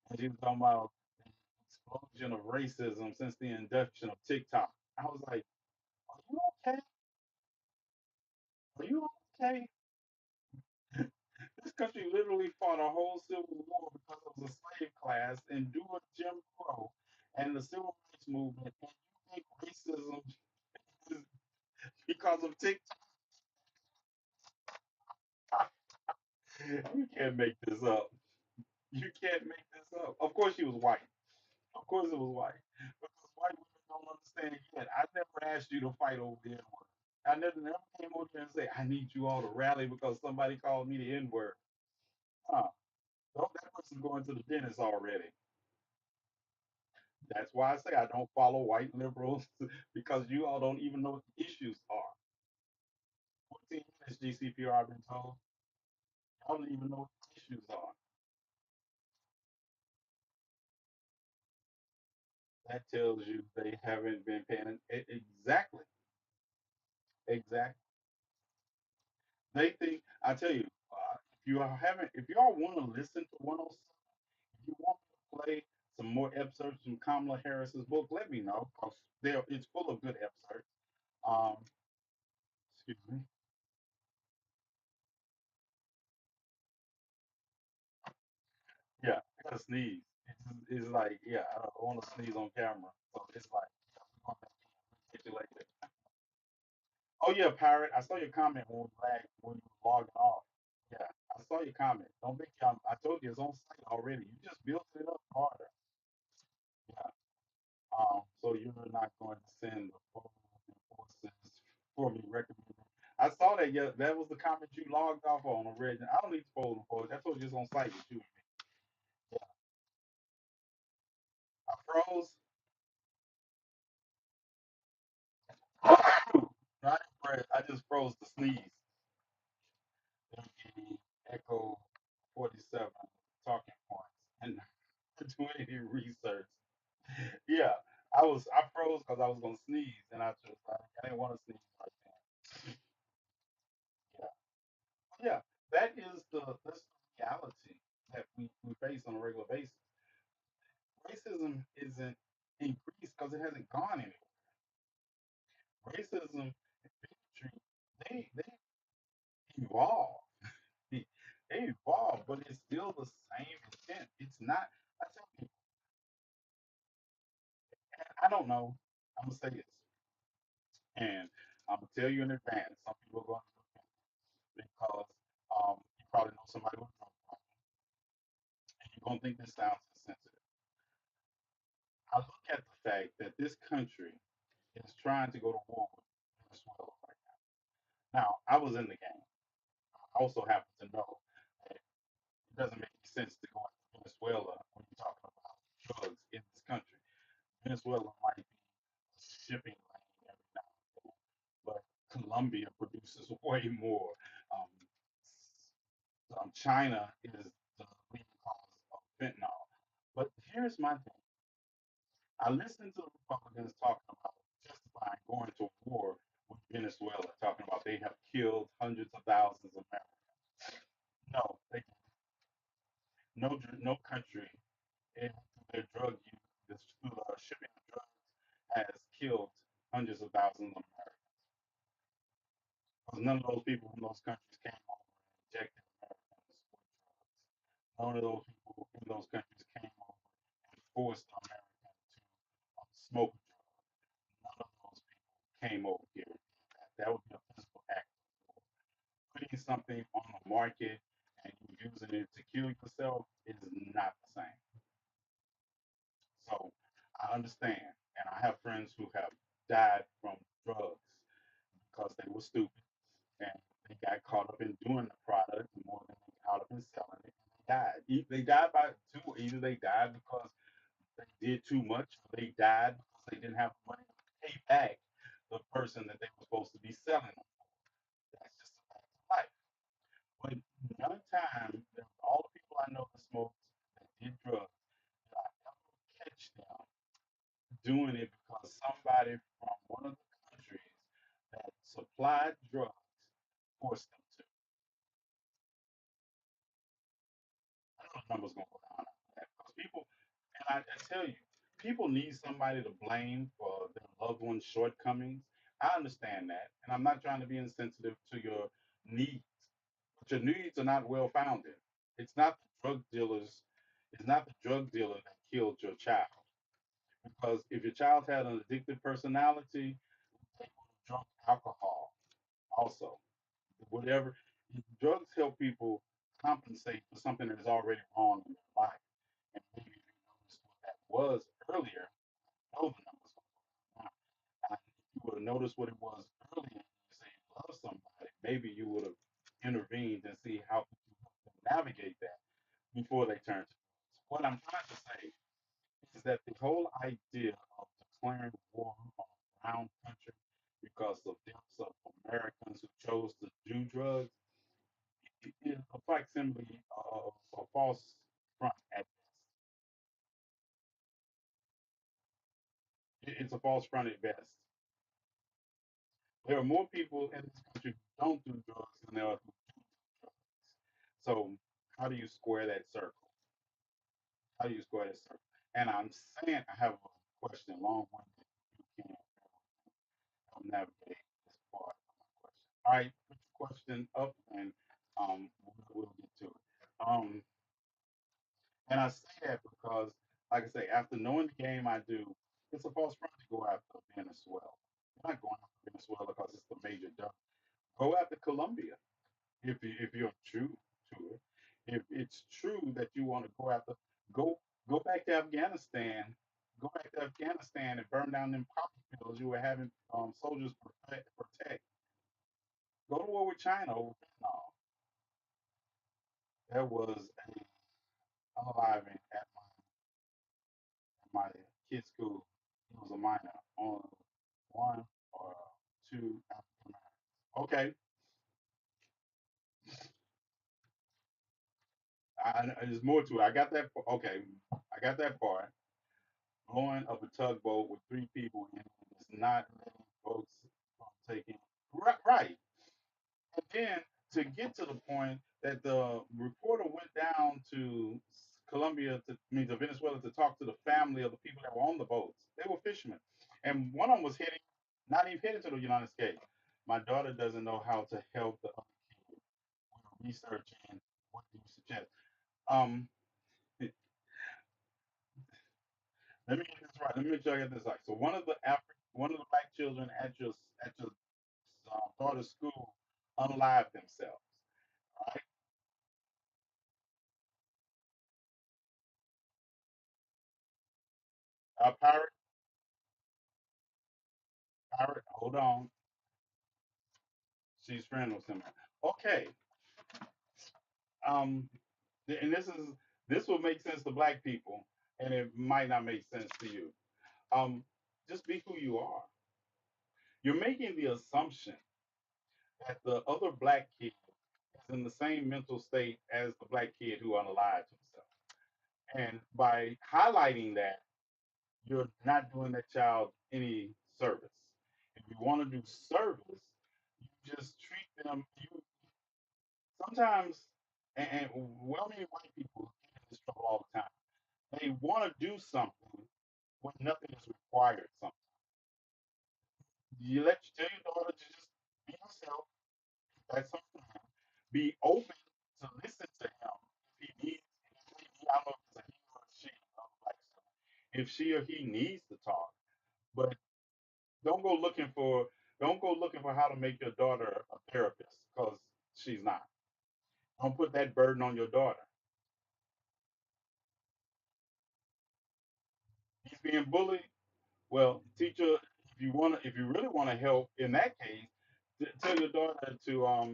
and she was talking about the explosion of racism since the induction of TikTok. I was like, "Are you okay? Are you okay?" This country literally fought a whole civil war because it was a slave class, endured Jim Crow and the civil rights movement, and you think racism is because of TikTok? You can't make this up. You can't make this up. Of course, she was white. Of course, it was white. Because white women don't understand yet. I never asked you to fight over the N word. I never came over here and say, I need you all to rally because somebody called me the N word. Huh. That person's going to the dentist already. That's why I say I don't follow white liberals because you all don't even know what the issues are. 14 minutes GCPR, I've been told. Y'all don't even know what the issues are. That tells you they haven't been paying exactly, exactly. They think I tell you, if y'all want to listen to 107, if you want me to play some more excerpts from Kamala Harris's book, let me know because there it's full of good excerpts. Um, excuse me. Yeah, I gotta sneeze. It's like, yeah, I don't want to sneeze on camera. So it's like, yeah, we're going back in. We'll catch you later. Oh yeah, Parrot, I saw your comment when you were logging off. Yeah, I saw your comment. Don't think I told you it's on site already. You just built it up harder. Yeah. So you're not going to send the full forces for me recommended. I saw that. Yeah, that was the comment you logged off on already. I don't need to fold them for it. I told you it's on site with you. Yeah, I froze. I just froze to sneeze. The Echo 47 talking points and doing any research. Yeah, I froze because I was gonna sneeze and I didn't want to sneeze right then. Yeah, yeah, that's the reality that we face on a regular basis. racism isn't increased because it hasn't gone anywhere. Racism and bigotry, they evolve. They evolve, but it's still the same intent. It's not. I tell people, I don't know. I'm gonna say this, and I'm gonna tell you in advance. Some people are going to offend because you probably know somebody with a drug problem, and you're gonna think this sounds insensitive. I look at the fact that this country is trying to go to war with Venezuela right now. Now, I was in the game. I also happen to know that it doesn't make any sense to go after Venezuela when you're talking about drugs in this country. Venezuela might be a shipping lane every now and then, but Colombia produces way more. Um, China is the leading cause of fentanyl. But here's my thing. I listened to the Republicans talking about justifying going to war with Venezuela, talking about they have killed hundreds of thousands of Americans. No, they no country in their drug use, through the shipping of drugs, has killed hundreds of thousands of Americans. Because none of those people from those countries came over and injected Americans with drugs. None of those people in those countries came over and forced an American to smoke a drug. None of those people came over here and did that. That would be a physical act of war. Putting something on the market and you using it to kill yourself is not the same. So I understand, and I have friends who have died from drugs because they were stupid and they got caught up in doing the product more than they got caught up in selling it, and they died. They died by two. Either they died because they did too much, or they died because they didn't have money to pay back the person that they were supposed to be selling them for. That's just a fact of life. But none time, all the people I know that smoked, that did drugs, did I ever catch them doing it because somebody from one of the countries that supplied drugs forced them to. I know the numbers gonna go down after that because people, and I tell you, people need somebody to blame for their loved one's shortcomings. I understand that, and I'm not trying to be insensitive to your needs, but your needs are not well founded. It's not the drug dealers, it's not the drug dealer that killed your child. Because if your child had an addictive personality, they would have drunk alcohol also. Whatever drugs help people compensate for something that is already wrong in their life. And maybe if you noticed what that was earlier, know the numbers now. And if you would have noticed what it was earlier, and you say you love somebody, maybe you would have intervened and see how could you help them navigate that before they turn to drugs. What I'm trying to say is that the whole idea of declaring war on a brown country because of deaths of Americans who chose to do drugs is a facsimile of a false front at best. It's a false front at best. There are more people in this country who don't do drugs than there are who do drugs. So how do you square that circle? How do you square that circle? And I'm saying I have a question, long winded. You can help navigate this part of my question. All right, put your question up and we'll get to it. And I say that because, like I say, after knowing the game I do, it's a false front to go after Venezuela. You're not going after Venezuela because it's the major dump. Go after Colombia if you're true to it. If it's true that you want to go after, go back to Afghanistan. Go back to Afghanistan and burn down them poppy fields you were having soldiers protect. Go to war with China over fentanyl. There was a unaliving at my kid's school. He was a minor on one or two African Americans. Okay, there's more to it. I got that. Okay, I got that part. Blowing up a tugboat with three people in it is not letting folks from taking. Right, right. And then to get to the point that the reporter went down to Colombia to I mean to Venezuela to talk to the family of the people that were on the boats. They were fishermen, and one of them was heading, not even heading to the United States. My daughter doesn't know how to help the other kid. We're researching what do you suggest. Um, let me get this right. Let me make sure I get this right. So one of the black children at your daughter's school unalived themselves. Right? Pirate, pirate. Hold on. She's friends with him. Okay. Um, and this will make sense to black people, and it might not make sense to you. Um, just be who you are. You're making the assumption that the other black kid is in the same mental state as the black kid who unalived himself. And by highlighting that, you're not doing that child any service. If you want to do service, you just treat them. You sometimes, and well-meaning white people get in this trouble all the time. They want to do something when nothing is required. Sometimes you tell your daughter to just be yourself. That's something. Be open to listen to him if he needs. I don't know if it's a he or a she. Like if she or he needs to talk, but don't go looking for don't go looking for how to make your daughter a therapist because she's not. Don't put that burden on your daughter. He's being bullied. Well, teacher, if you really want to help in that case, tell your daughter to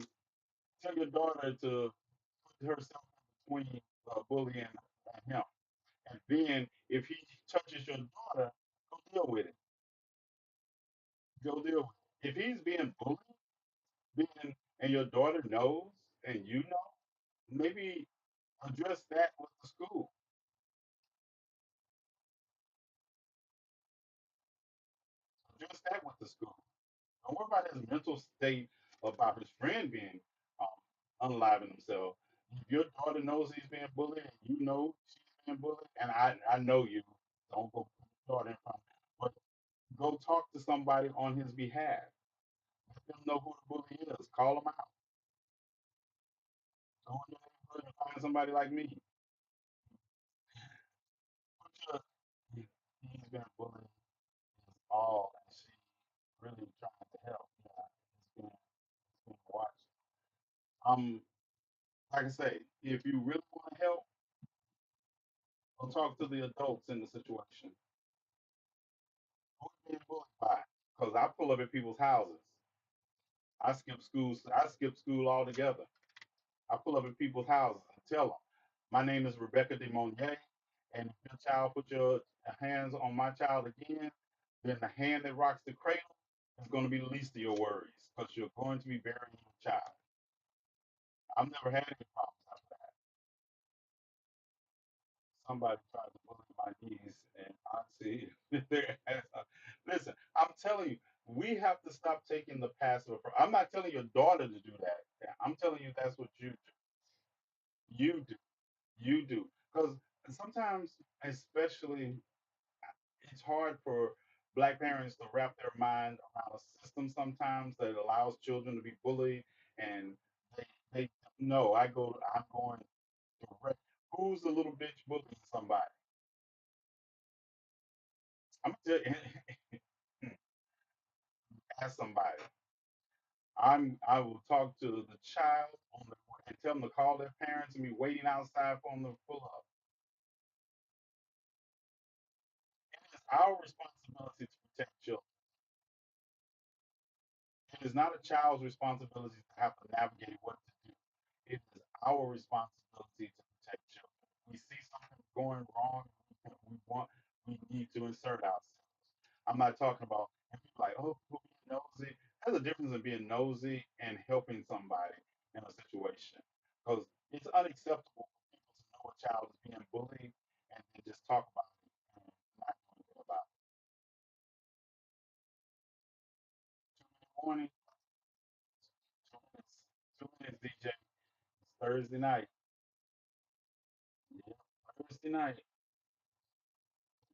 put herself between bullying and him. And then if he touches your daughter, go deal with it. Go deal with it. If he's being bullied, then and your daughter knows and you know, maybe address that with the school. Address that with the school. Don't worry about his mental state about his friend being unaliving himself. If your daughter knows he's being bullied, and you know she's being bullied, and I know you, don't go put your daughter in front, but go talk to somebody on his behalf. Let them know who the bully is. Call them out. Go in your neighborhood and find somebody like me. Put your, he's been bullied is all, and she really trying to help. Yeah, it's being watched. Like I say, if you really want to help, go talk to the adults in the situation. Who's being bullied by? Because I pull up at people's houses. I skip schools. I skip school altogether. I pull up at people's houses and tell them, my name is Rebecca De Monnier, and if your child put your hands on my child again, then the hand that rocks the cradle is going to be the least of your worries because you're going to be burying your child. I've never had any problems after that. Somebody tried to bully my niece, and I see. Listen, I'm telling you, we have to stop taking the passive approach. I'm not telling your daughter to do that. I'm telling you that's what you do. You do. You do. Because sometimes, especially, it's hard for black parents to wrap their mind around a system sometimes that allows children to be bullied, and they no, I'm going direct. Who's the little bitch bullying somebody? I'm gonna tell you, ask somebody. I will talk to the child on the and tell them to call their parents and be waiting outside for them to pull up. It is our responsibility to protect children. It is not a child's responsibility to have to navigate what to do. It is our responsibility to protect children. If we see something going wrong, we need to insert ourselves. I'm not talking about and people like, oh, people being nosy. There's a difference in being nosy and helping somebody in a situation. Because it's unacceptable for people to know a child is being bullied and then just talk about it and not do anything about it. 2 minute warning, 2 minutes, 2 minutes, DJ. It's Thursday night. Yeah, Wednesday night.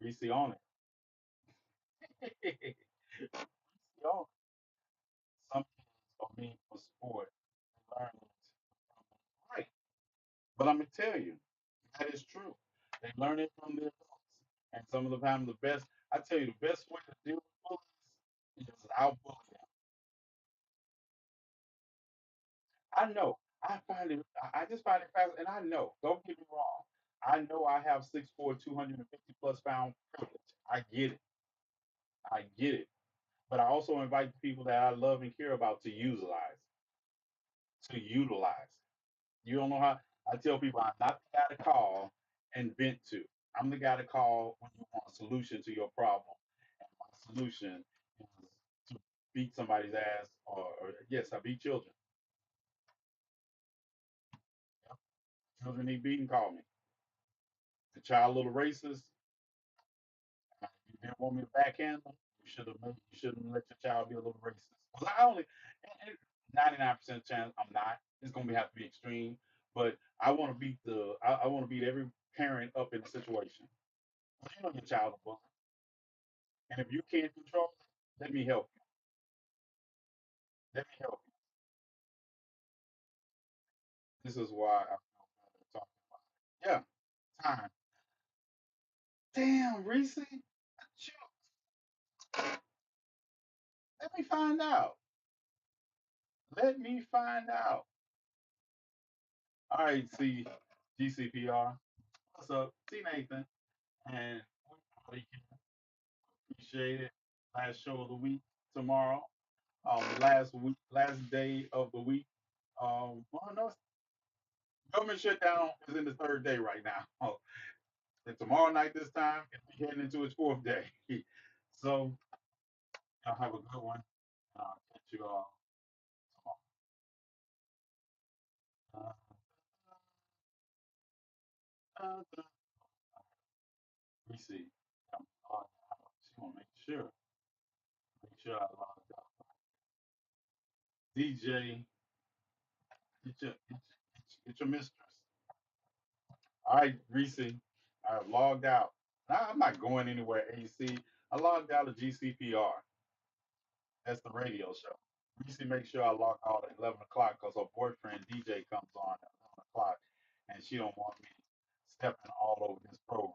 Reese on it. Reese on it. Some kids are made for sport. They learn it right. But I'm gonna tell you, that is true. They learn it from the adults. And some of the time the best I tell you the best way to deal with bullies is out bully them. I know. I find it I just find it fascinating and I know, don't get me wrong. I know I have 6'4", 250 plus pound privilege. I get it. I get it. But I also invite the people that I love and care about to utilize. To utilize. You don't know how. I tell people I'm not the guy to call and vent to. I'm the guy to call when you want a solution to your problem. And my solution is to beat somebody's ass, or yes, I beat children. Yep. Children need beaten, call me. The child a little racist. You didn't want me to backhand them. You shouldn't let your child be a little racist. Because I only 99% chance I'm not. It's gonna have to be extreme. But I want to beat every parent up in the situation. You know your child a bully. And if you can't control it, let me help you. Let me help you. This is why I feel better talking about it. Yeah, time. Damn, Reese. Shoot, let me find out. Let me find out. All right, see, GCPR. What's up? TNathan. And we appreciate it. Last show of the week tomorrow. Last day of the week. Well, no, government shutdown is in the third day right now. And tomorrow night, this time, it's heading into its fourth day. So, y'all have a good one. Catch you all tomorrow. We see. She want to make sure I log out. DJ, get your mistress. All right, Reese, I logged out. I'm not going anywhere, AC. I logged out of GCPR. That's the radio show. Reese, make sure I log out at 11 o'clock because her boyfriend DJ comes on at 11 o'clock and she don't want me stepping all over this program.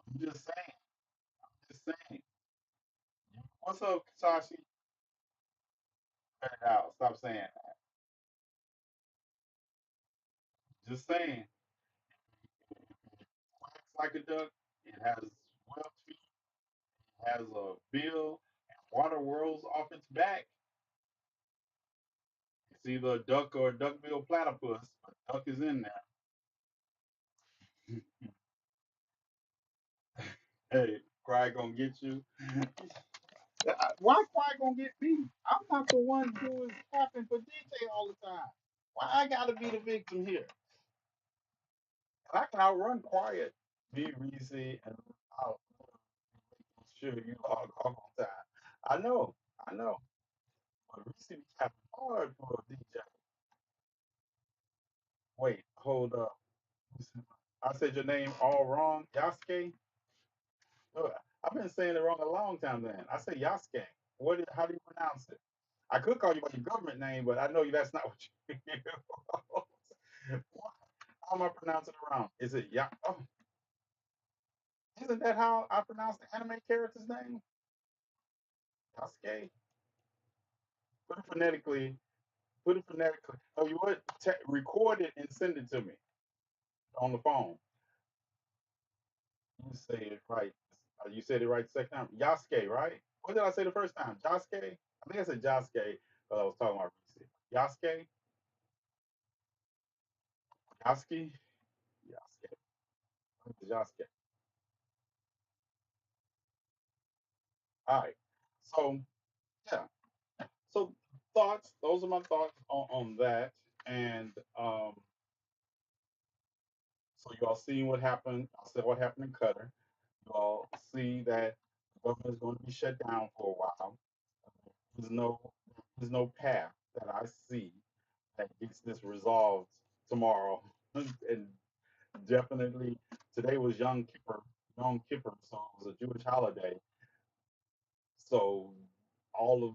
I'm just saying. Just saying. What's up, Sashi? Cut it out. Stop saying that. Just saying. Quacks like a duck. It has 12 feet. It has a bill. And water whirls off its back. It's either a duck or a duck-billed platypus, but duck is in there. Hey, Cry gonna get you. Why Cry gonna get me? I'm not the one who is tapping for DJ all the time. Why I gotta be the victim here? And I can outrun Quiet, be Reese, and I'll make sure you log off on time. I know. But Reese be tapping hard for a DJ. Wait, hold up. I said your name all wrong, Yasuke. I've been saying it wrong a long time. Then I say Yasuke. How do you pronounce it? I could call you by your government name, but I know that's not what you use. How am I pronouncing it wrong? Is it Ya? Oh, isn't that how I pronounce the anime character's name? Yasuke. Put it phonetically. Put it phonetically. Oh, you would record it and send it to me on the phone. You say it right. You said it right the second time. Yasuke, right? What did I say the first time? Jasuke? I think I said Jasuke. I was talking about Reese. Yasuke? Yasuke? Yasuke. Yasuke. All right. So, yeah. So, thoughts. Those are my thoughts on that. And so, you all see what happened. I said what happened in Qatar. You all see that the government is going to be shut down for a while. There's no, there's no path that I see that gets this resolved tomorrow and Definitely. Today was Yom Kippur, so it was a Jewish holiday. So all of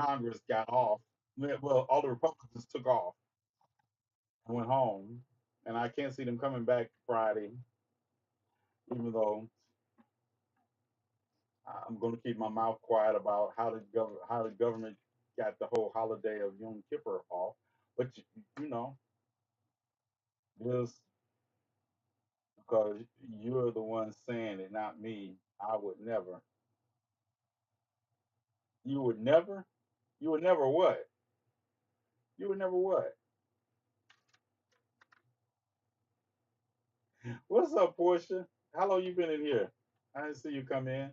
Congress got off. Well, all the Republicans took off and went home, and I can't see them coming back Friday, even though I'm going to keep my mouth quiet about how the government got the whole holiday of Yom Kippur off. But you know, just because you're the one saying it, not me, I would never. You would never. You would never what? You would never what? What's up, Portia? How long you been in here? I didn't see you come in.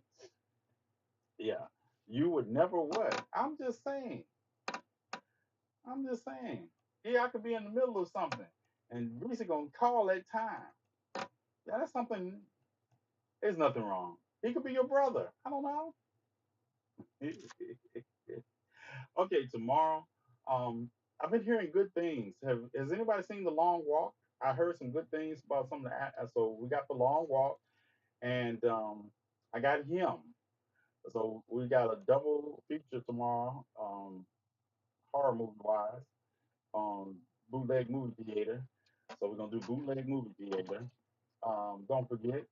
Yeah. You would never what? I'm just saying. I'm just saying. Yeah, I could be in the middle of something. And Reese gonna call that time. Yeah, that's something. There's nothing wrong. He could be your brother. I don't know. Okay, tomorrow. I've been hearing good things. Has anybody seen the long walk? I heard some good things about some of the. So we got the long walk, and I got him. So we got a double feature tomorrow, horror movie wise, bootleg movie theater. So we're gonna do bootleg movie theater. Don't forget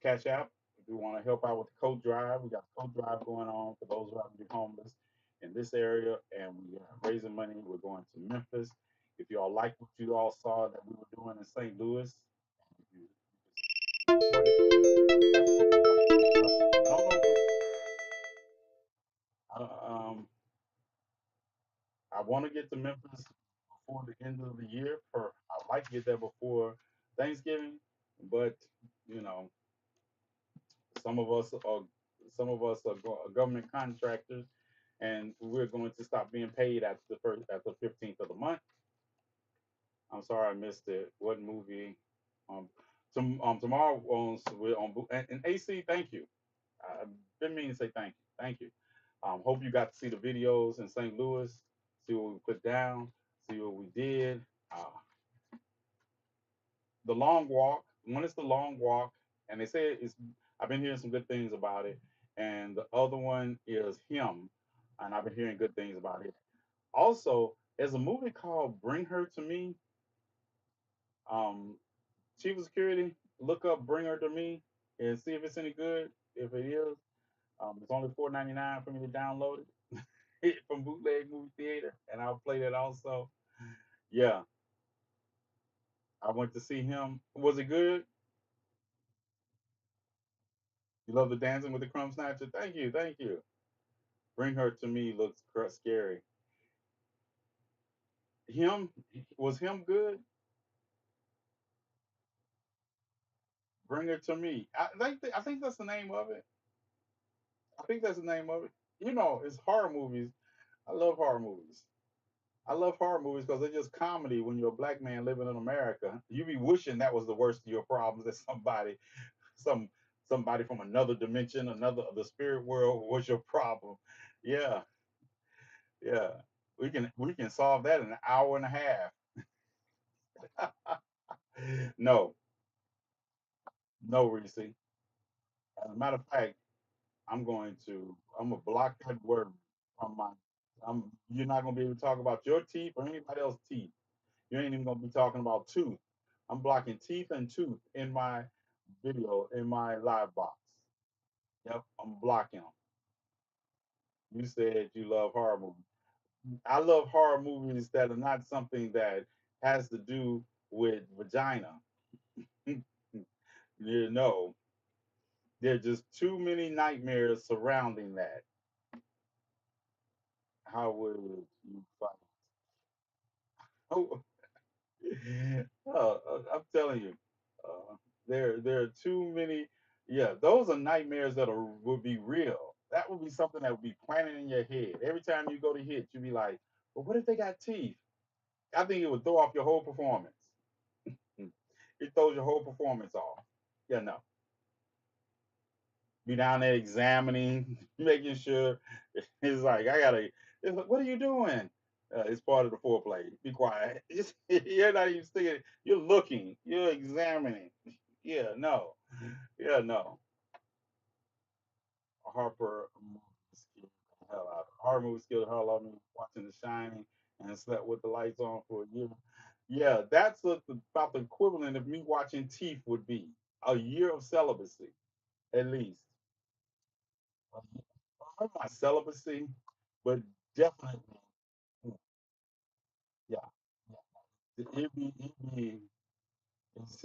Cash App. If you want to help out with the coat drive, we got a coat drive going on for those who happen to be homeless in this area, and we are raising money. We're going to Memphis. If you all like what you all saw that we were doing in St. Louis, if you support it, that's what we're doing. I don't know if I want to get to Memphis before the end of the year. I'd like to get there before Thanksgiving, but you know, some of us are government contractors, and we're going to stop being paid at the 15th of the month. I'm sorry I missed it. What movie? Um, tomorrow we're on and AC. Thank you. I didn't mean to say thank you. Thank you. Hope you got to see the videos in St. Louis, see what we put down, see what we did. Uh, the long walk. One is the long walk, and they say it's. I've been hearing some good things about it, and the other one is him, and I've been hearing good things about it. Also, there's a movie called Bring Her to Me. Um, Chief of Security, look up Bring Her to Me and see if it's any good. If it is, it's only $4.99 for me to download it from Bootleg Movie Theater, and I'll play that also. Yeah, I went to see him. Was it good? You love the Dancing with the Crumb Snatcher? Thank you, thank you. Bring Her to Me looks scary. Him was him good? Bring Her to Me. I think that's the name of it. I think that's the name of it. You know, it's horror movies. I love horror movies. I love horror movies because they're just comedy when you're a black man living in America. You be wishing that was the worst of your problems, that some somebody from another dimension, another the spirit world was your problem. Yeah, yeah. We can solve that in an hour and a half. No, no, Reese. As a matter of fact, I'm gonna block that word from my. You're not gonna be able to talk about your teeth or anybody else's teeth. You ain't even gonna be talking about tooth. I'm blocking teeth and tooth in my video in my live box. Yep, I'm blocking them. You said you love horror movies. I love horror movies that are not something that has to do with vagina. You know, there are just too many nightmares surrounding that. How would you fight? Oh, I'm telling you, uh, there are too many. Yeah, those are nightmares that would be real. That would be something that would be planted in your head. Every time you go to hit, you'd be like, "But what if they got teeth?" I think it would throw off your whole performance. It throws your whole performance off. Yeah, no. Be down there examining, making sure. It's like I gotta. It's like, what are you doing? It's part of the foreplay. Be quiet. You're not even thinking. You're looking. You're examining. Yeah, no. Yeah, no. Harper movie scared the hell out of horror movie scared the hell out of me. Watching The Shining and slept with the lights on for a year. Yeah, that's about the equivalent of me watching Teeth would be. A year of celibacy, at least. Not my celibacy, but definitely, yeah. It be, it's,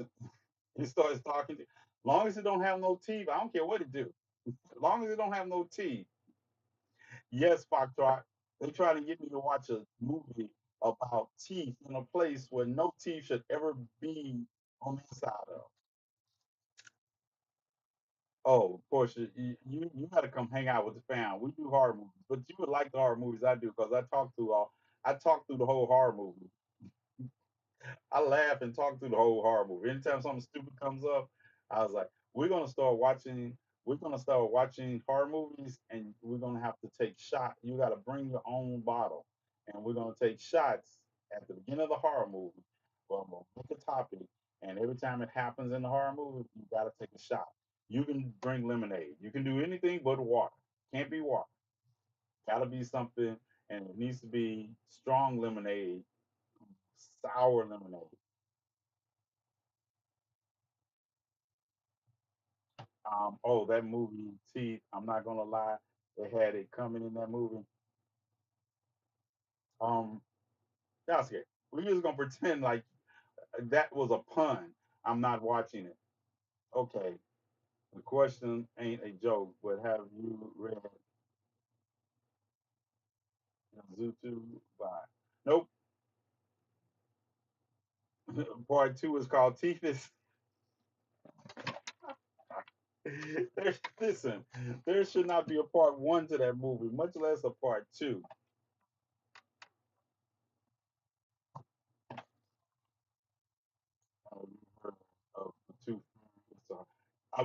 it starts talking to, long as it don't have no teeth, I don't care what it do. As long as it don't have no teeth. Yes, Foxtrot. They try to get me to watch a movie about teeth in a place where no teeth should ever be on the inside of. Oh, of course, you got to come hang out with the fam. We do horror movies, but you would like the horror movies I do because I talk through the whole horror movie. I laugh and talk through the whole horror movie. Anytime something stupid comes up, I was like, we're gonna start watching. We're gonna start watching horror movies, and we're gonna have to take shots. You got to bring your own bottle, and we're gonna take shots at the beginning of the horror movie. Well, I'm gonna pick a topic, and every time it happens in the horror movie, you got to take a shot. You can bring lemonade. You can do anything but water. Can't be water. Got to be something, and it needs to be strong lemonade, sour lemonade. Oh, that movie Teeth. I'm not gonna lie, they had it coming in that movie. Um, Yasuke, we're just gonna pretend like that was a pun. I'm not watching it. Okay, the question ain't a joke, but have you read Zutu by? Nope. Part two is called Teethus. Listen, there should not be a part one to that movie, much less a part two. You've heard of the two. So,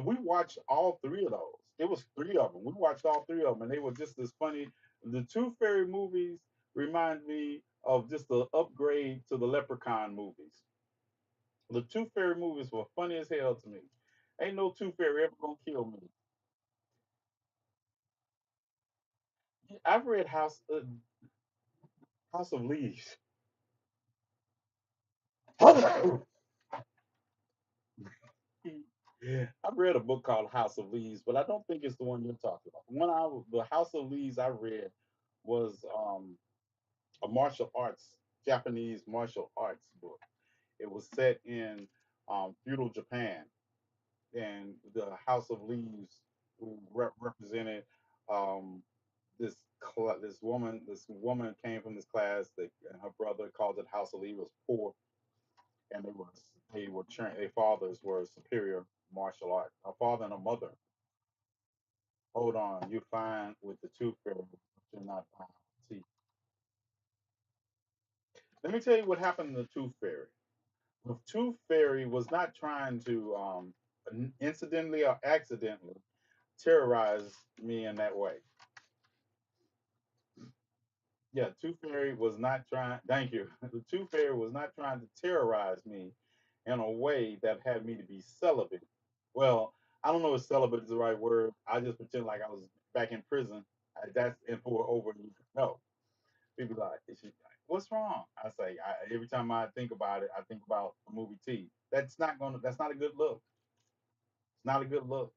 we watched all three of those. It was three of them. We watched all three of them, and they were just as funny. The two fairy movies remind me of just the upgrade to the Leprechaun movies. The two fairy movies were funny as hell to me. Ain't no two fairy ever gonna kill me. I've read House of Leaves. I've read a book called House of Leaves, but I don't think it's the one you're talking about. The House of Leaves I read was a martial arts, Japanese martial arts book. It was set in feudal Japan, and the House of Leaves represented um, this woman came from this class that and her brother called it House of Leaves was poor, and they were trained. Their fathers were superior martial art. Her father and her mother. Hold on, you fine with the tooth fairy, but you're not fine with teeth. Let me tell you what happened to the tooth fairy. The tooth fairy was not trying to incidentally or accidentally terrorize me in that way. Yeah, tooth fairy was not trying. Thank you. The tooth fairy was not trying to terrorize me in a way that had me to be celibate. Well, I don't know if celibate is the right word. I just pretend like I was back in prison. That's and for over a year. No, people like, what's wrong? I say, every time I think about it, I think about the movie T. That's not a good look. It's not a good look.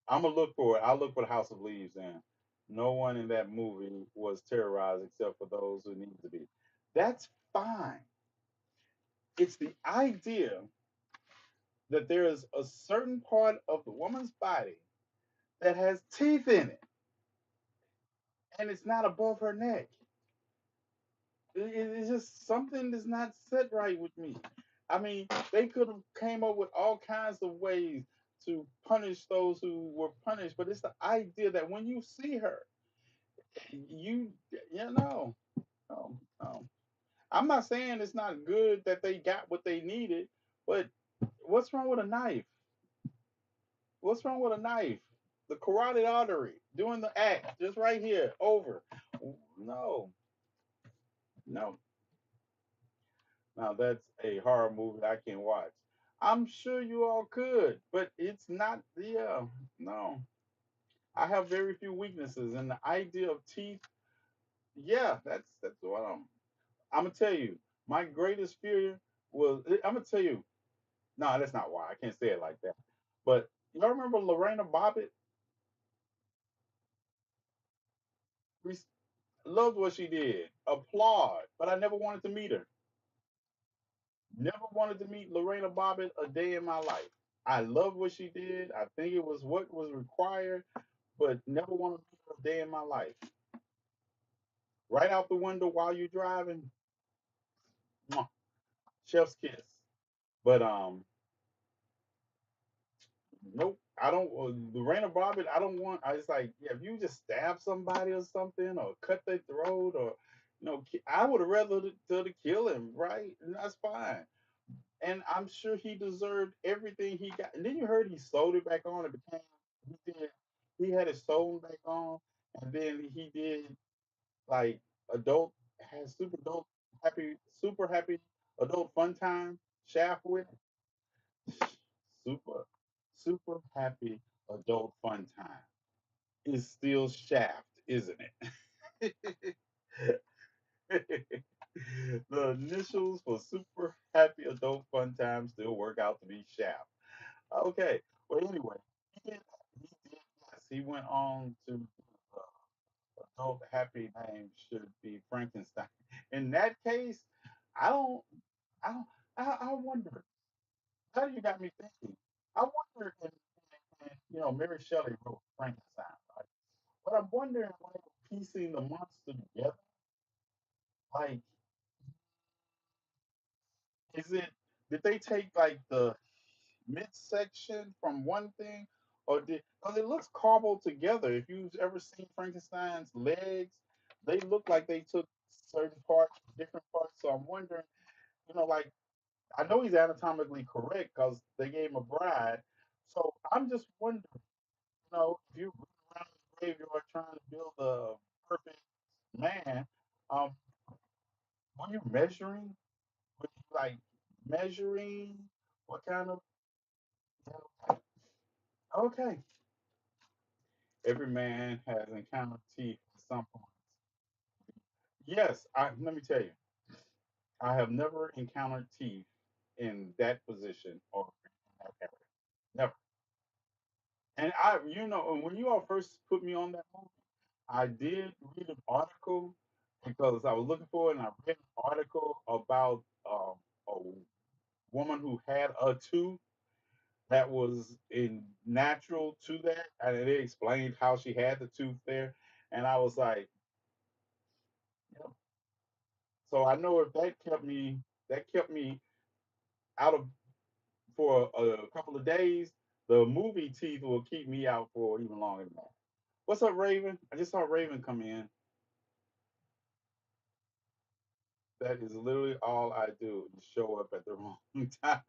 I'm gonna look for it. I'll look for the House of Leaves and no one in that movie was terrorized except for those who needed to be. That's fine. It's the idea that there is a certain part of the woman's body that has teeth in it and it's not above her neck. It's just something that's not set right with me. I mean, they could have came up with all kinds of ways to punish those who were punished, but it's the idea that when you see her, you you know, no, no. I'm not saying it's not good that they got what they needed, but what's wrong with a knife? What's wrong with a knife? The carotid artery. doing the act, just right here, over. No, no. Now that's a horror movie I can watch. I'm sure you all could, but it's not. Yeah, no. I have very few weaknesses, and the idea of teeth. Yeah, that's what I'm gonna tell you. My greatest fear was. I'm gonna tell you. No, that's not why. I can't say it like that. But y'all remember Lorena Bobbitt? We loved what she did. Applaud. But I never wanted to meet her. Never wanted to meet Lorena Bobbitt a day in my life. I love what she did. I think it was what was required, but never wanted to meet her a day in my life. Right out the window while you're driving, mwah, chef's kiss. But nope. I don't. Lorena Bobbitt. I don't want. I was like, yeah, if you just stab somebody or something, or cut their throat, or I would have rather to kill him, right? And that's fine. And I'm sure he deserved everything he got. And then you heard he sold it back on. It became he did. He had it sold back on, and then he did like adult has super happy adult fun time shaft with super super happy adult fun time is still shaft, isn't it? The initials for super happy adult fun time still work out to be shaft. Okay. Well, anyway, he did. He did. Yes, he went on to adult happy name should be Frankenstein. In that case, I don't. I don't. I wonder. Now you got me thinking. I wonder if Mary Shelley wrote Frankenstein, right? But I'm wondering when they were piecing the monster together, like, is it did they take like the midsection from one thing, or did because it looks cobbled together. If you've ever seen Frankenstein's legs, they look like they took certain parts, different parts. So I'm wondering, like I know he's anatomically correct because they gave him a bride. So I'm just wondering, if you run around the graveyard trying to build a perfect man, um, were you measuring? Were you like measuring? What kind of? Okay, every man has encountered teeth at some point. Yes, let me tell you, I have never encountered teeth in that position or in that area. Never. And when you all first put me on that movie, I did read an article because I was looking for it, and I read an article about a woman who had a tooth that was in natural to that, and it explained how she had the tooth there, and I was like, yep. So I know if that kept me out of for a couple of days, the movie teeth will keep me out for even longer than that. What's up, Raven? I just saw Raven come in. That is literally all I do is show up at the wrong time.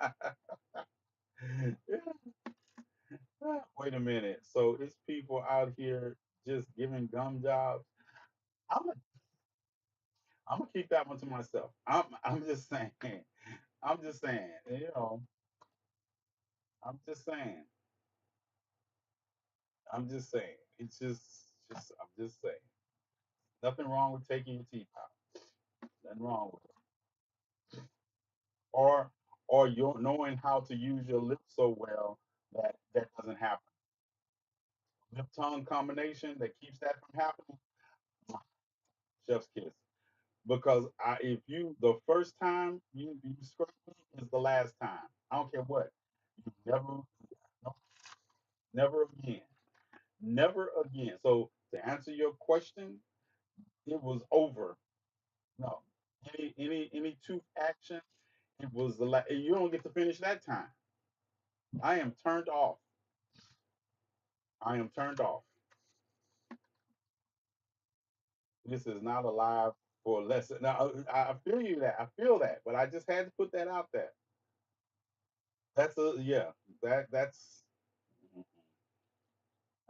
Wait a minute. So it's people out here just giving gum jobs. I'm gonna I'm gonna keep that one to myself. I'm just saying. I'm just saying. I'm just saying. I'm just saying. It's just I'm just saying. Nothing wrong with taking your teeth out. Nothing wrong with it. Or you knowing how to use your lips so well that that doesn't happen. Lip tongue combination that keeps that from happening. Chef's kiss. Because if you the first time you scrape me is the last time. I don't care what. You never, no, never again, never again. So to answer your question, it was over. No, any tooth action, it was the last. You don't get to finish that time. I am turned off. I am turned off. This is not a live for a lesson. Now I feel you that I feel that, but I just had to put that out there. That's a yeah. That's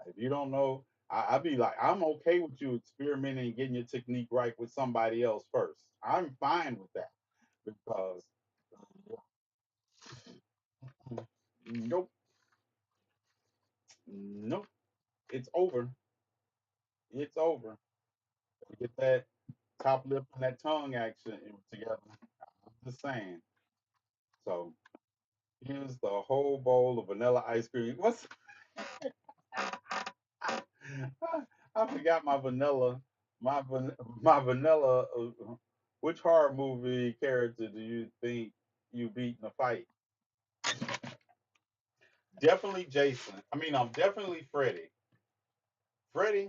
if you don't know. I'd be like, I'm okay with you experimenting and getting your technique right with somebody else first. I'm fine with that because nope, nope, it's over. It's over. Get that top lip and that tongue action together. I'm just saying. So here's the whole bowl of vanilla ice cream. What's I forgot my vanilla, my vanilla. Which horror movie character do you think you beat in a fight? Definitely Jason. I mean, I'm definitely Freddy. Freddy,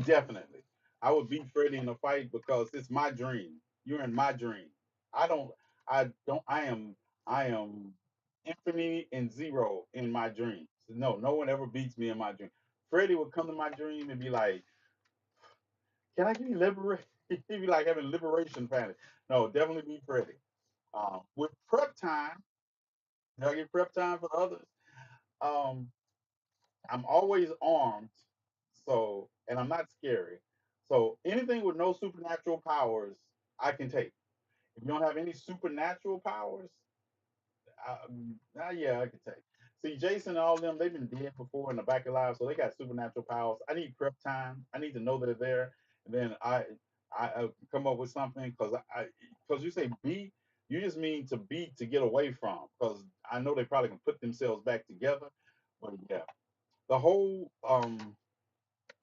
definitely. I would beat Freddy in a fight because it's my dream. You're in my dream. I don't. I don't. I am infinity and zero in my dreams. No, no one ever beats me in my dream. Freddy would come to my dream and be like, "Can I get liberate?" He'd be like having liberation panic. No, definitely be Freddy. With prep time, I get prep time for others. Um, I'm always armed, so and I'm not scary. So anything with no supernatural powers, I can take. If you don't have any supernatural powers, yeah, I can take. See, Jason and all of them, they've been dead before in the back of lives, so they got supernatural powers. I need prep time. I need to know they're there, and then I come up with something because you say beat, you just mean to beat to get away from because I know they probably can put themselves back together. But yeah, the whole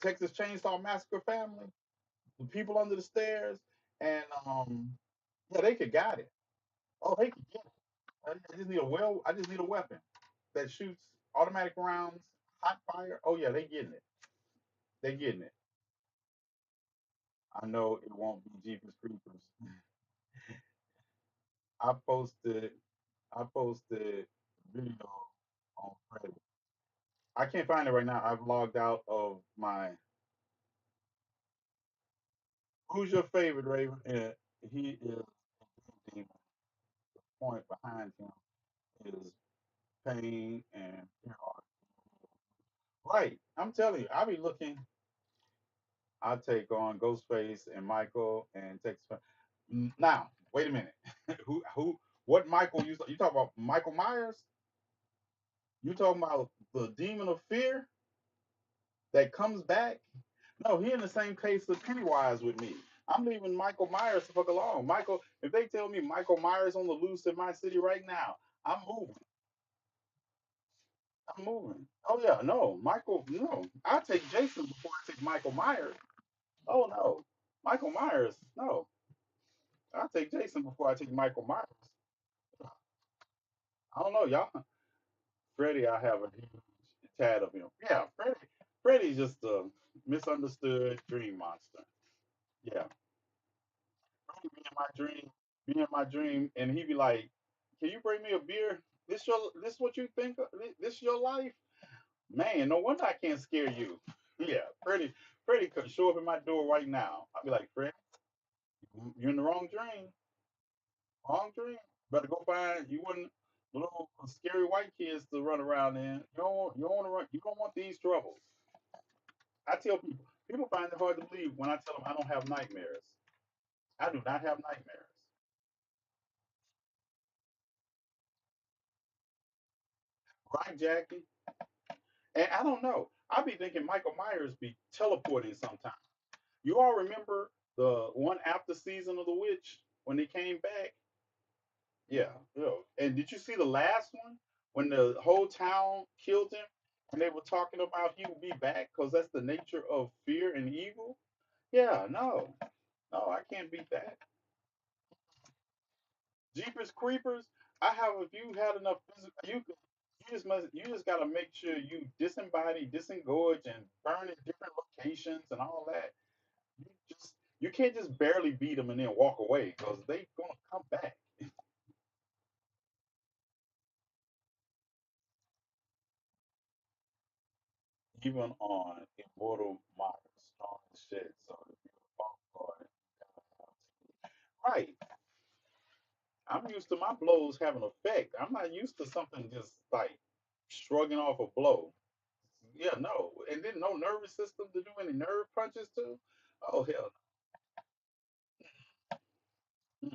Texas Chainsaw Massacre family, the people under the stairs, and yeah, they could got it. Oh, they could get it. I just need a I just need a weapon that shoots automatic rounds, hot fire. Oh yeah, they getting it. They getting it. I know it won't be Jeepers Creepers. I posted I posted video on Reddit. I can't find it right now. I've logged out of my. Who's your favorite Raven? He is the point behind him is pain and fear art. Right. I'm telling you, I'll be looking. I'll take on Ghostface and Michael and take. Now, wait a minute. What Michael you talking about Michael Myers? You talking about the demon of fear that comes back? No, he in the same case as Pennywise with me. I'm leaving Michael Myers the fuck alone. Michael, if they tell me Michael Myers on the loose in my city right now, I'm moving. I'm moving. Oh yeah, no, Michael, no. I take Jason before I take Michael Myers. Oh no, Michael Myers, no. I take Jason before I take Michael Myers. I don't know, y'all. Freddie, I have a huge tad of him. Yeah, Freddie's just a misunderstood dream monster. Yeah, Freddie be in my dream, and he'd be like, "Can you bring me a beer? This what you think? This your life, man? No wonder I can't scare you." Yeah, Freddie could show up at my door right now. I'd be like, "Freddie, you're in the wrong dream. Wrong dream. Better go find you wouldn't little scary white kids to run around in. You don't want to run. You don't want these troubles." I tell people find it hard to believe when I tell them I don't have nightmares. I do not have nightmares. Right, Jackie? And I don't know. I be thinking Michael Myers be teleporting sometimes. You all remember the one after season of The Witch when they came back? Yeah, yeah. And did you see the last one when the whole town killed him and they were talking about he will be back because that's the nature of fear and evil? Yeah, no, no, I can't beat that. Jeepers Creepers. I have. If you had enough physical, you just gotta make sure you disembody, disengorge, and burn in different locations and all that. You can't just barely beat them and then walk away because they gonna come back. Even on Immortal Myers, strong as shit. So if you're a ball guard, right? I'm used to my blows having effect. I'm not used to something just like shrugging off a blow. Yeah, no. and then no nervous system to do any nerve punches too. Oh hell no.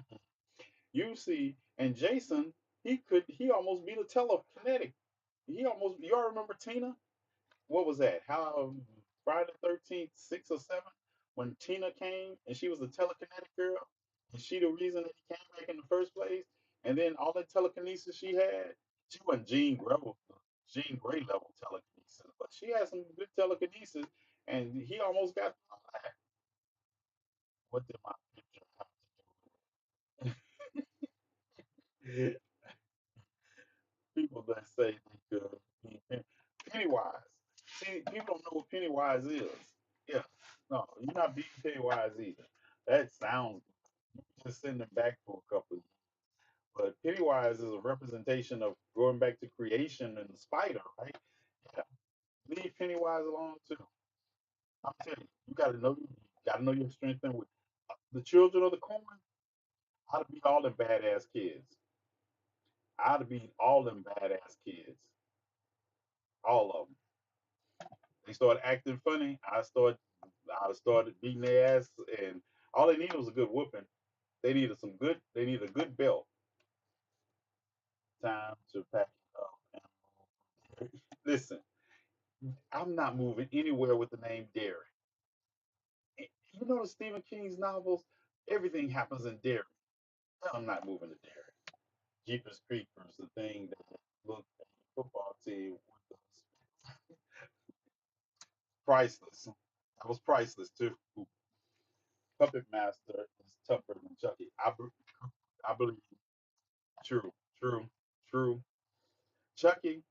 You see, and Jason, he almost beat a telekinetic. He almost you all remember Tina? What was that? How Friday the 13th, 6 or 7, when Tina came and she was a telekinetic girl, and she the reason that he came back in the first place, and then all that telekinesis she had, she wasn't Jean Grey level telekinesis, but she had some good telekinesis, and he almost got all that. What did my picture have to do? People that say they could be Pennywise. See, people don't know what Pennywise is. Yeah, no, you're not beating Pennywise either. That sounds good. You just send them back for a couple of years. But Pennywise is a representation of going back to creation and the spider, right? Yeah, leave Pennywise alone too. I'm telling you, you gotta know your strength and weakness. The children of the corn, I'd beat all them badass kids. I'd beat all them badass kids, all of them. They started acting funny. I started beating their ass, and all they needed was a good whooping. They needed a good belt. Time to pack it up and move. Listen, I'm not moving anywhere with the name Derry. You know the Stephen King's novels, everything happens in Derry. I'm not moving to Derry. Jeepers Creepers, the thing that looked at the football team with the priceless. That was priceless too. Puppet Master is tougher than Chucky. I believe true, true, true. Chucky,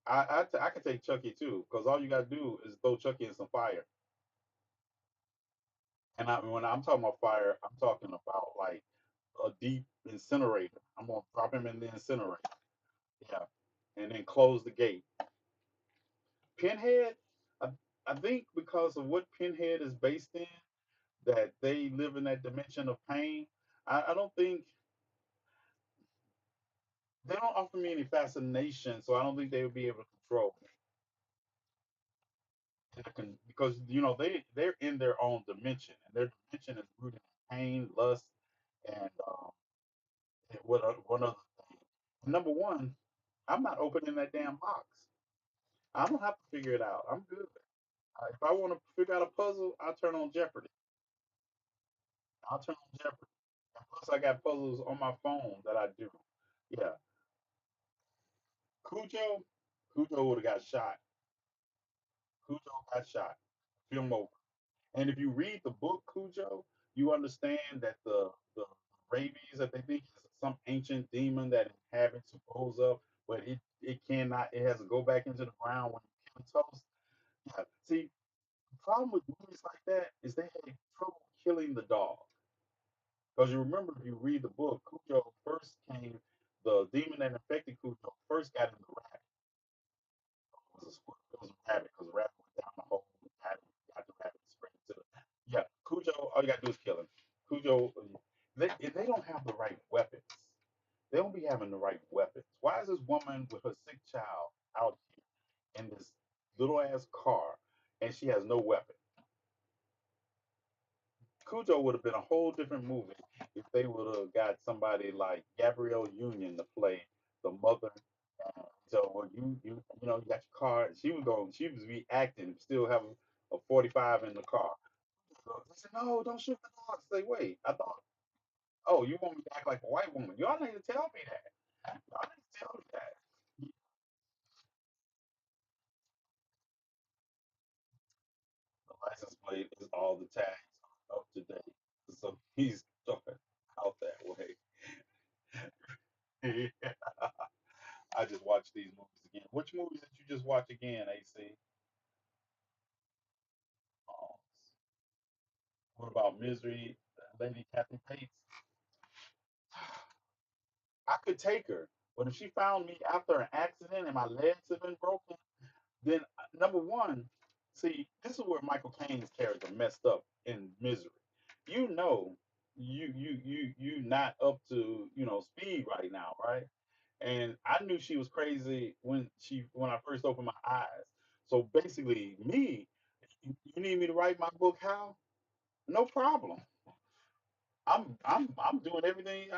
I can take Chucky too, because all you gotta do is throw Chucky in some fire. And when I'm talking about fire, I'm talking about like a deep incinerator. I'm gonna drop him in the incinerator. Yeah, and then close the gate. Pinhead, I, I think because of what Pinhead is based in, that they live in that dimension of pain. I don't think they don't offer me any fascination, so I don't think they would be able to control me. Because they're in their own dimension, and their dimension is rooted in pain, lust, and one other thing. Number one, I'm not opening that damn box. I don't have to figure it out. I'm good. If I want to figure out a puzzle, I'll turn on Jeopardy. I'll turn on Jeopardy. And plus, I got puzzles on my phone that I do. Yeah, Cujo, Cujo would have got shot. Cujo got shot. Film over. And if you read the book Cujo, you understand that the rabies that they think is some ancient demon that inhabits who goes up, but it has to go back into the ground when you kill toast. Yeah. See, the problem with movies like that is they had trouble killing the dog. Because you remember if you read the book, Cujo first came the demon that infected Cujo first got in the rat. It was a squirrel. It was a rabbit because the rabbit went down the hole and got the rabbit spread to the. Yeah, Cujo. All you gotta do is kill him. Cujo. They don't have the right weapons. They don't be having the right weapons. Why is this woman with her sick child out here in this little ass car and she has no weapon? Cujo would have been a whole different movie if they would have got somebody like Gabrielle Union to play the mother. So well, you got your car. She was be acting, still have a 45 in the car. So they said, no, don't shoot the dog. I say, wait, I thought, oh, you want me to act like a white woman? Y'all need to tell me that. Y'all need to tell me that. The license plate is all the tags up to date. So he's talking out that way. I just watched these movies again. Which movies did you just watch again, AC? Um, what about Misery, Lady Kathy Bates? I could take her, but if she found me after an accident and my legs have been broken, then number one, see, this is where Michael Caine's character messed up in Misery. You know, you not up to speed right now, right? And I knew she was crazy when I first opened my eyes. So basically, me, you need me to write my book how? No problem. I'm doing everything.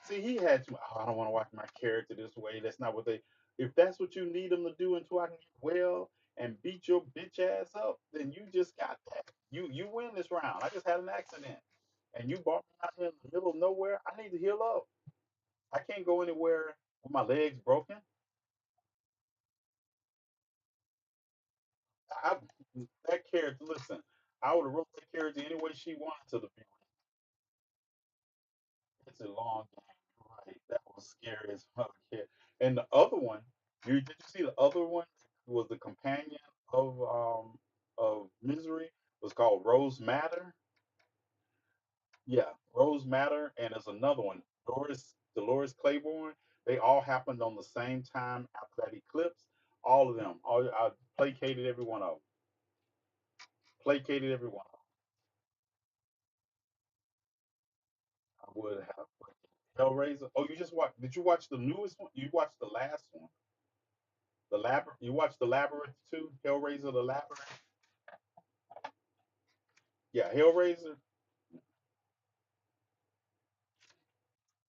See, he had to. Oh, I don't want to watch my character this way. That's not what they. If that's what you need them to do until I can get well and beat your bitch ass up, then you just got that. You win this round. I just had an accident, and you brought me out here in the middle of nowhere. I need to heal up. I can't go anywhere with my legs broken. I that character. Listen, I would have wrote that character any way she wanted to be. It's a long game. Right. That was scary as fuck. Yeah. And the other one, did you see the other one was the companion of Misery was called Rose Matter. Yeah, Rose Matter, and there's another one, Dolores Claiborne. They all happened on the same time after that eclipse. All of them. All I placated every one of them. Placated every one of them. I would have. Hellraiser. Oh, you just watched? Did you watch the newest one? You watched the last one? The Labyrinth. You watched the Labyrinth too? Hellraiser, the Labyrinth. Yeah, Hellraiser.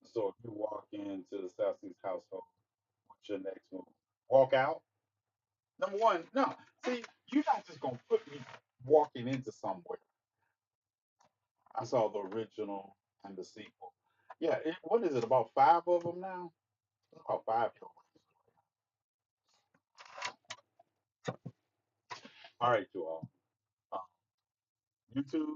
So if you walk into the South Seas household, what's your next move? Walk out. Number one, no. See, you're not just gonna put me walking into somewhere. I saw the original and the sequel. Yeah, what is it? About five of them now. It's about five Hellraisers. All right, you all. Uh, YouTube.